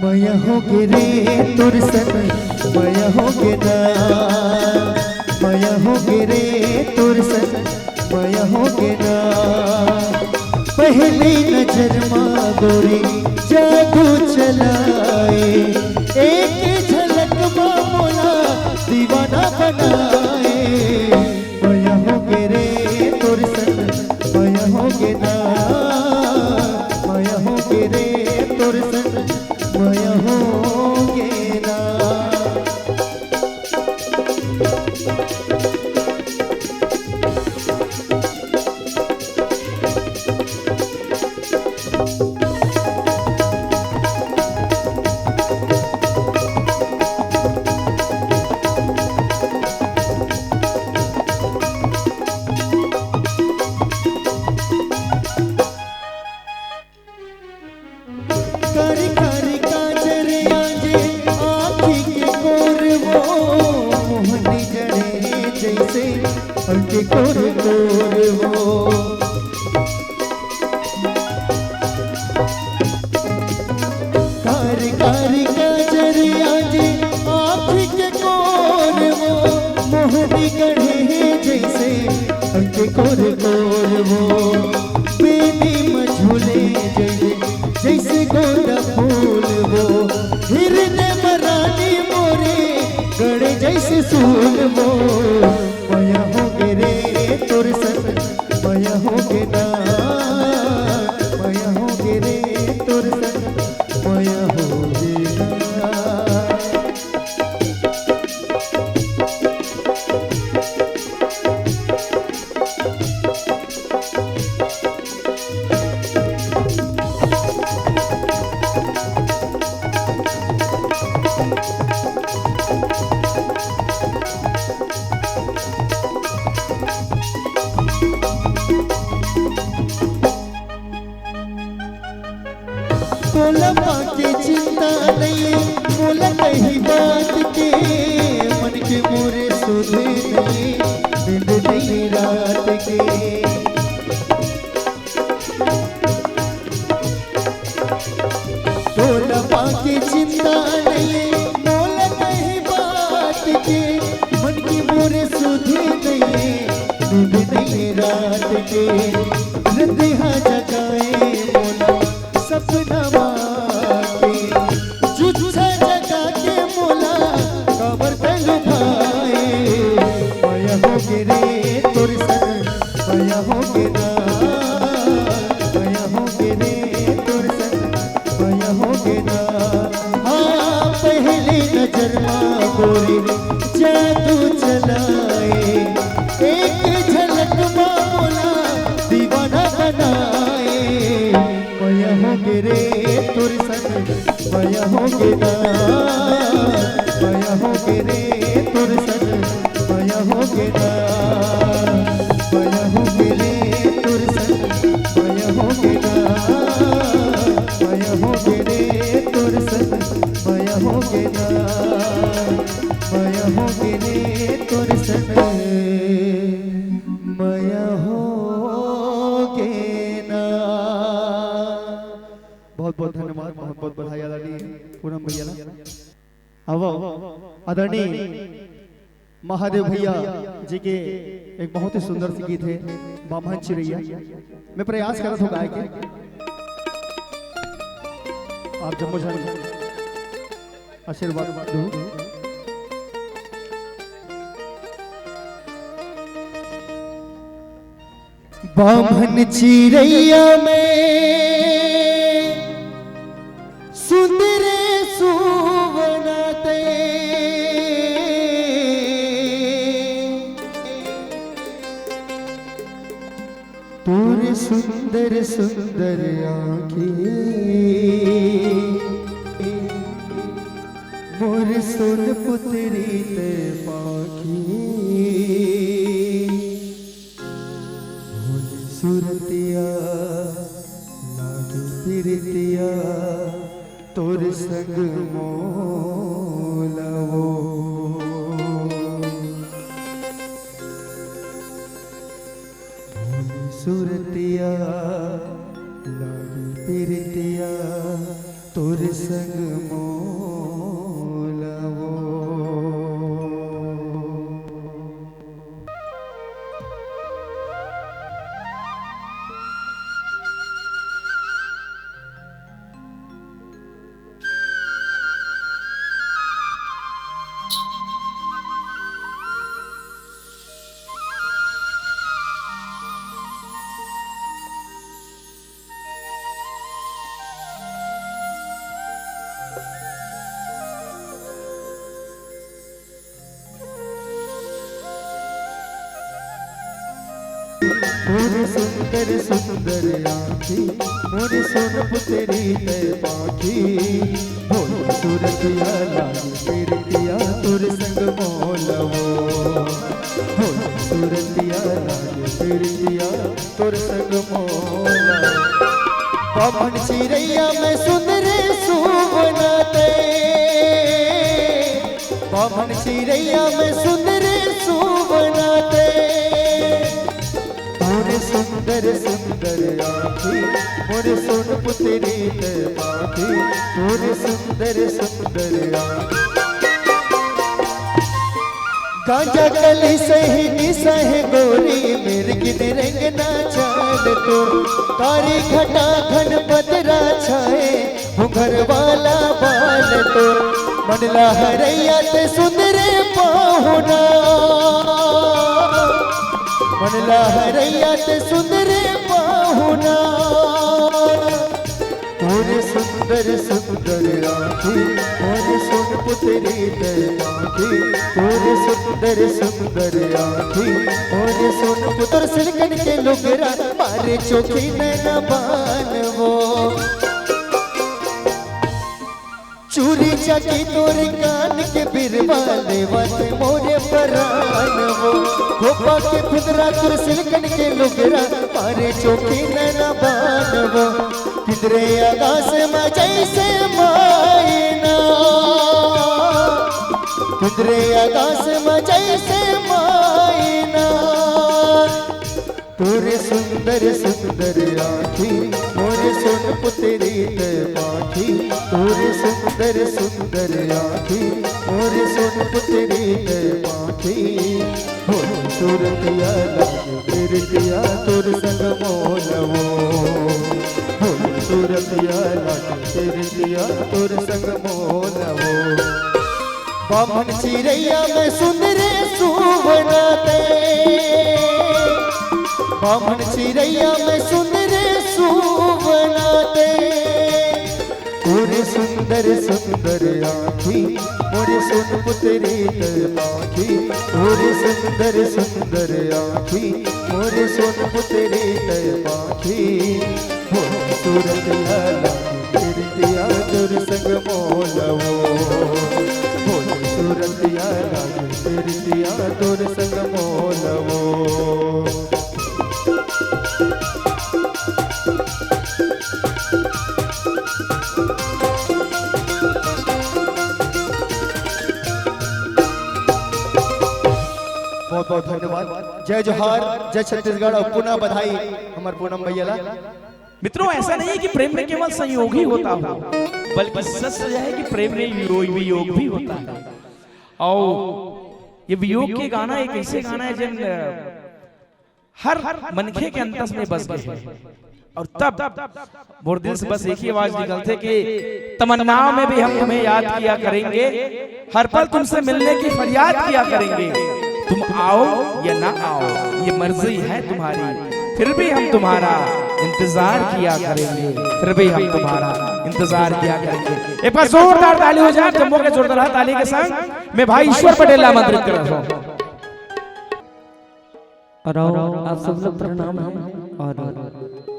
माया हो गिरे तुर संग माया हो गे ना माया हो गिरे तुर संग माया हो गे ना। पहली नजर माँ गोरी जादू चलाए एक झलक माँ मोला दीवाना बनाए माया हो गिरे तुर संग माया हो गे ना माया हो गिरे तुर संग माया हो गे ना। मोहनी जड़े जैसे अंके कोर कोर वो कार कार का जरिया जी आँख के कोर वो मोहनी गढ़े जैसे अंके कोर कोर वो बेनी मझूले जैसे गोंदा फूल वो हिरने मरानी मोरे गड़े जैसे सूल वो माया हो गे रे तोर संग माया हो गे ना माया हो गे रे तोर संग माया हो गे ना बोला बाकी चिंता नहीं बोला कहीं बात के मन के मोरे सुधे नहीं नींद नहीं रात के बोला बाकी चिंता नहीं बोला कहीं बात के मन के मोरे सुधे नहीं नींद नहीं रात के रतिहा जगाए बोला सपना माके जुझा जगा के मोला कबर पे लुभाए माया हो गे रे तोर संग माया हो गे ना माया हो गे रे तोर संग माया हो गे ना हाँ पहले नजर माँ गोरी जादू चलाए एक झलक माँ बोला दीवाना बनाए माया हो गे रे तोर संग माया हो गे ना माया हो गे रे तोर संग माया हो गे ना माया हो गे रे तोर संग माया हो गे ना माया हो गे रे तोर संग माया हो गे ना माया हो गे रे तोर संग माया हो गे ना। बहुत बहुत धन्यवाद, बहुत बहुत बधाई आदरणीय पूनम भैया ना। अब आदरणीय महादेव भैया जी के एक बहुत ही सुंदर सी गीत है बामन चिड़ैया। मैं प्रयास कर रहा था गाय के, आप जम्मू झारखंड आशीर्वाद दो। बामन चिड़ैया में सुंदर सुवनते तोरे सुंदर सुंदर आँखें मोर सोन पुत्री ते पाखी सुरतिया लागे पिरतिया तोर संग मोलावो सुरतिया लागे पिरतिया तोर संग मोलावो। मोरे सुंदर सुंदर आँखी मोरे सोन पुत्री ते पाखी बोल सूरतिया लागे पिरतिया तोर संग मोलवो बोल सूरतिया लागे पिरतिया तोर संग मोला। बामन चिड़ैया में सुंदर सुवनते बामन चिड़ैया में सुंदर सुवनाते मोरे सुंदर सुंदर आँखी मोरे सोन पुत्री ते माथी मोरे सुंदर सुंदर आँखी गांजा गली सही सही गोरी मेरे किन रंग ना चाल तो कारी घटा घन बदरा छाए घुंघर वाला बाल तो मनला हरैया ते सुंदरे पाहुना मनला हरैया ते सुंदरे पाहुना मोरे सुंदर सुंदर आँखी मोरे सोन पुत्री ते आँखी मोरे सुंदर सुंदर आँखी मोरे सोन पुत्र सिलकन के लुगरा मारे चोखी नैना बान वो चूरी चाची तोरे कान के बिरवा लेवत मोरे परान वो खोपा के खुदरा तुर सिलकन के लुगरा मारे चोखी नैना बान वो किधरे आकाश में जैसे मायना किधरे आकाश में जैसे मायना तोरे सुंदर सुंदर आँखी मोरे सोन पुत्री ते माथी तोरे सुंदर सुंदर आँखी मोरे सोन पुत्री ते माथी हो सूरतिया गिरतिया तोर संग मोलवो सूरतिया गिरतिया तोर संग मोलवो बामन चिड़ैया में सुंदरे सुवनाते बामन चिड़ैया में सुंदरे सुवनाते मोरे सुंदर सुंदर आँखी मोरे सोन पुत्री ते माथी मोरे सुंदर सुंदर आँखी मोरे सोन पुत्री ते माथी सूरतिया गिरतिया तोर संग मोलवो सूरतिया गिरतिया तोर संग मोलवो बहुत बहुत धन्यवाद। जय जोहार, जय छत्तीसगढ़ और पुनः बधाई हमारे पूनम भैया ला। मित्रों, ऐसा नहीं है कि प्रेम में केवल संयोग ही होता हो, बल्कि सच यह है कि प्रेम में वियोग भी होता है। और ये वियोग के गाना एक ऐसे गाना है जिन हर मनखे के अंतस में बस गए और तब मोर दिल से बस एक ही आवाज निकलते कि तमन्नाओं में भी हम तुम्हें याद किया करेंगे, हर पल तुमसे मिलने की फरियाद किया करेंगे। तुम आओ या ना आओ ये मर्जी है तुम्हारी, फिर भी हम तुम्हारा इंतजार किया करेंगे, फिर भी हम तुम्हारा इंतजार किया करेंगे। एक बार जोरदार ताली हो जाए जम्मू के जोरदार ताली के संग मैं भाई ईश्वर पटेल आमंत्रित कर रहा हूं। और आप सब लोग प्रणाम हैं और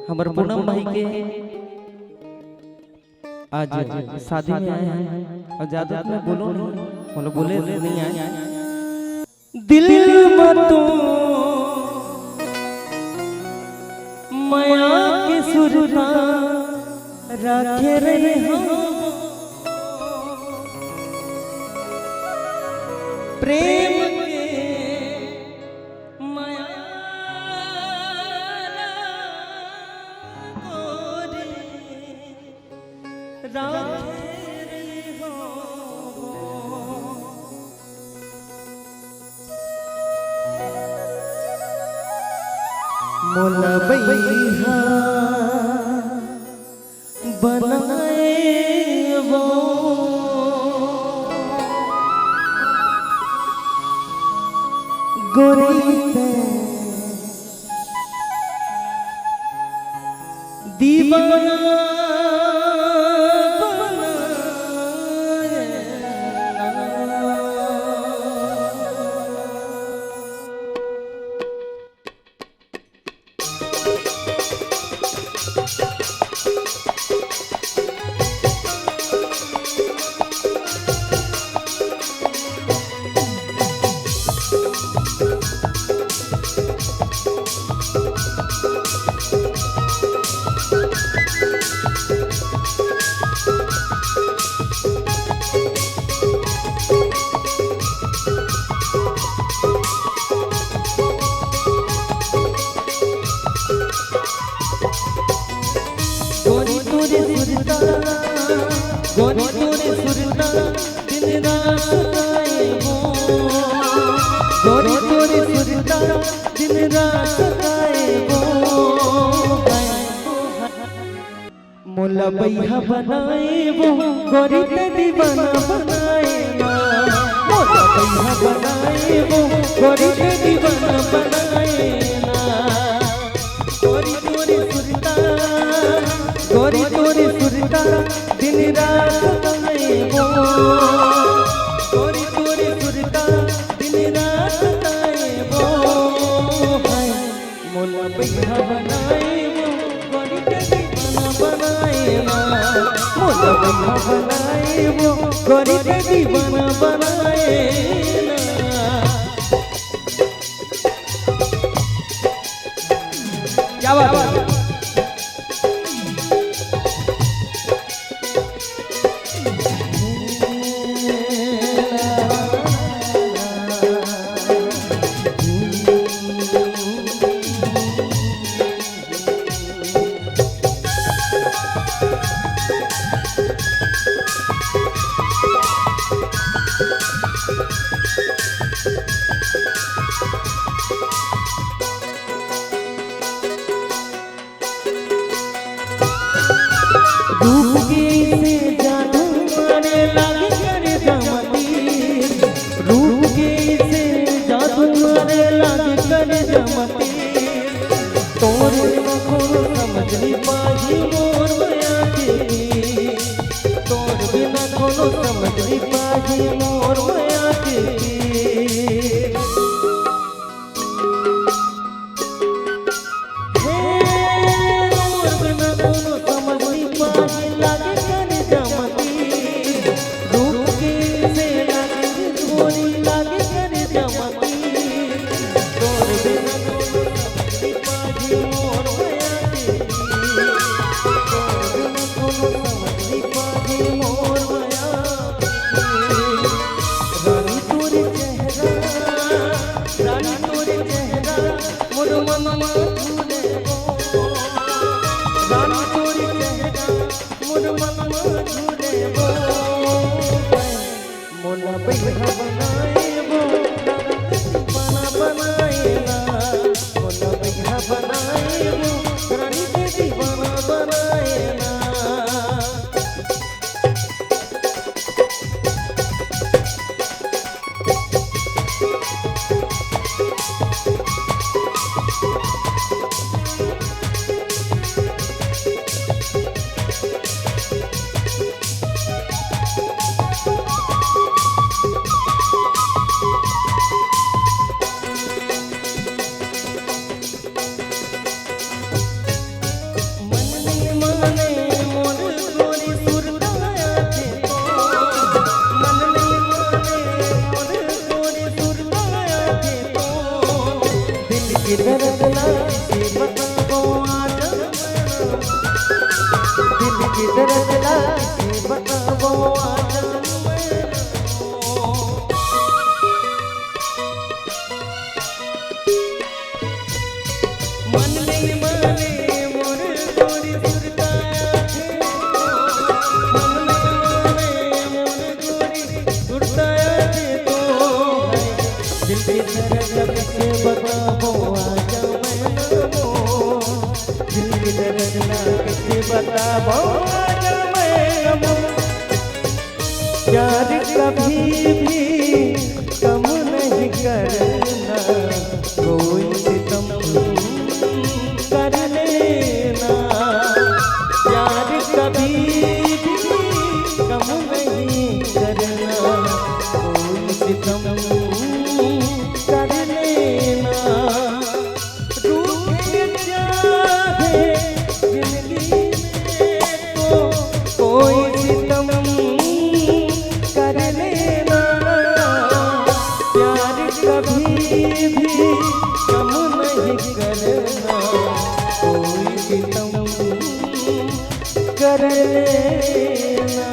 हमारे पूनम भाई के आज शादी में आए हैं और ज्यादा मैं बोलो नहीं, बोलो बोले नहीं आए। दिल में तो माया के सुरता रखे रहे हम प्रेम मोला बैहा बनाए वो गोरी दीवाना सुरता गोरी तोरे सुरता दिन रात गाए वो गोरी तोरे सुरता दिन रात गाए वो मोला बैहा बनाए वो गोरी ते दीवाना बनाए ना मोला बैहा बनाए वो गोरी ते दीवाना बनाए ना गोरी तोरे सुरता दिन रात गाए वो गोरी तोरे सुरता दिन रात गाए वो मोला बैहा बनाए वो गोरी ते दीवाना बनाए ना मोला बैहा बनाए वो गोरी ते दीवाना बनाए ना क्या बात है प्यार कभी भी कम नहीं करना कोई सितम कर लेना प्यार कभी भी कम नहीं करना कोई सितम कर लेना रूठे चाहे जिंदगी में तो कोई सितम कर लेना प्यार कभी भी कम नहीं करना कोई सितम कर लेना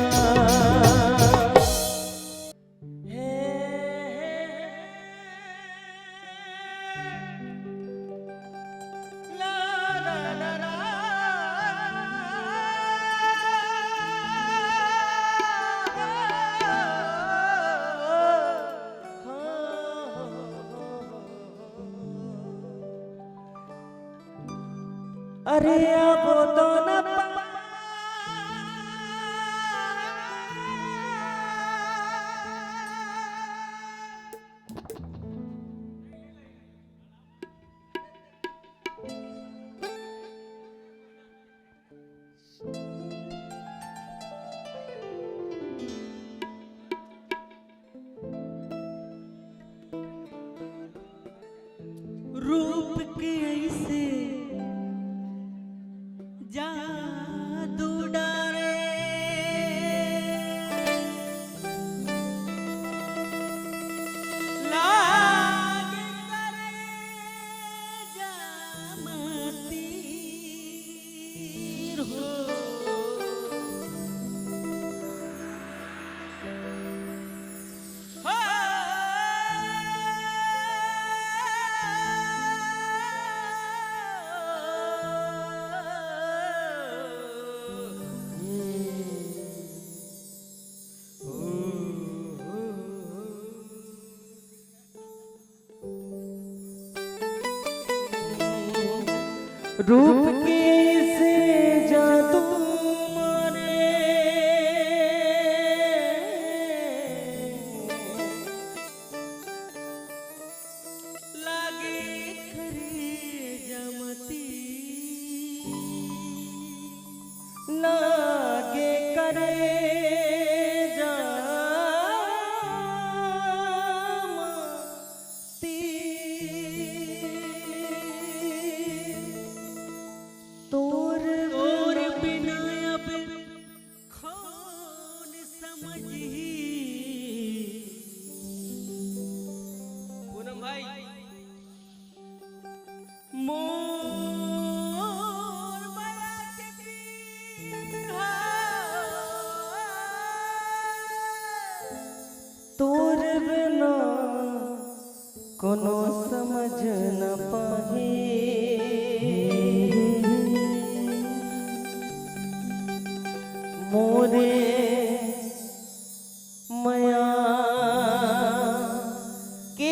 अरे अब तो न रूप के ऐसे जादू डारे लागे करे जामती हो रूप के से जादू मारे लागे करे जमती लागे करे तोर और बिना अब कौन समझी पूनम भाई मोर माया के पीहा तोर बिना कोनो समझ न पाही मोरे माया के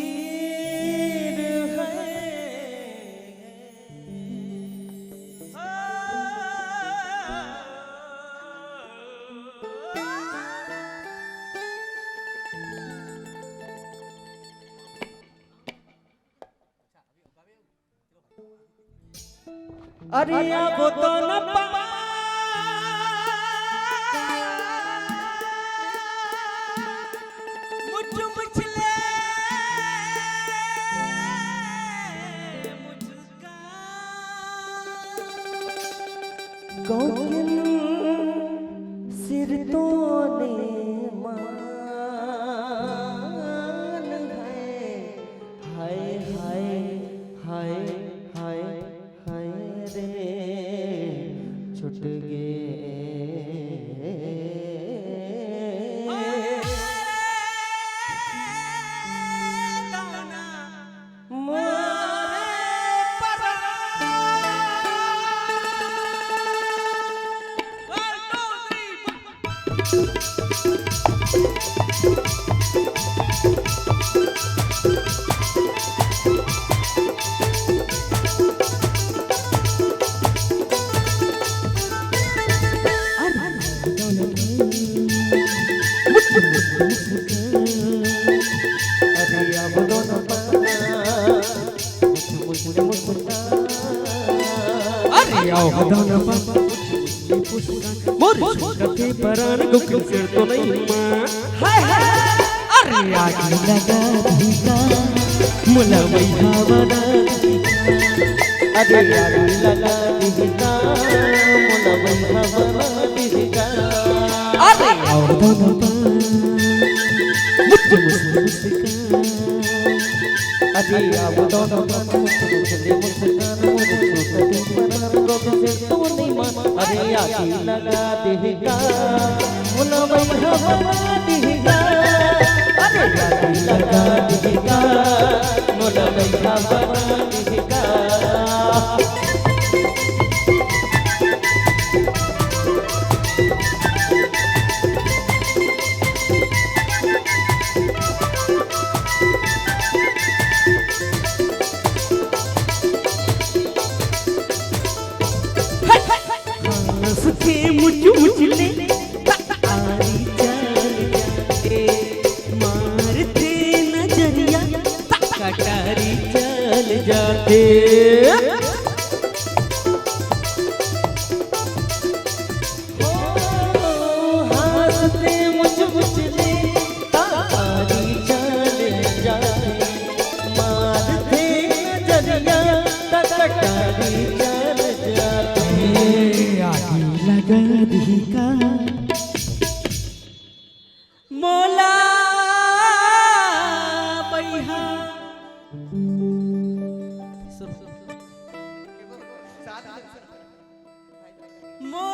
पीर है अरे अब तो न मुझ मुझले मुझका कौन सिर तो ने मान है हाय हाय हाय हाय हाय रे छुट गए मोर छोटे परान को किसर तो नहीं मां हाय हाय अरे आग लगा धीका मुला वैहा बना अरे आग लगा धीका मुला वैहा बना धीका अरे और दोनों मुझे मुस्का अरे अब दोनों मुझे मुस्कान मुझे छोटे परान को किसर तो नहीं मां अरे आग लगा देगा मुला वैहा बना देगा अरे आग लगा देगा मुला वैहा बना देगा थे मुचले तारी चल जाते मारते नजरिया कटारी चल जाते हंसते मुचले तारी चल जाते मारते नजरिया कटारी चल जाते आगे लगा दी का मोला बैहा मोला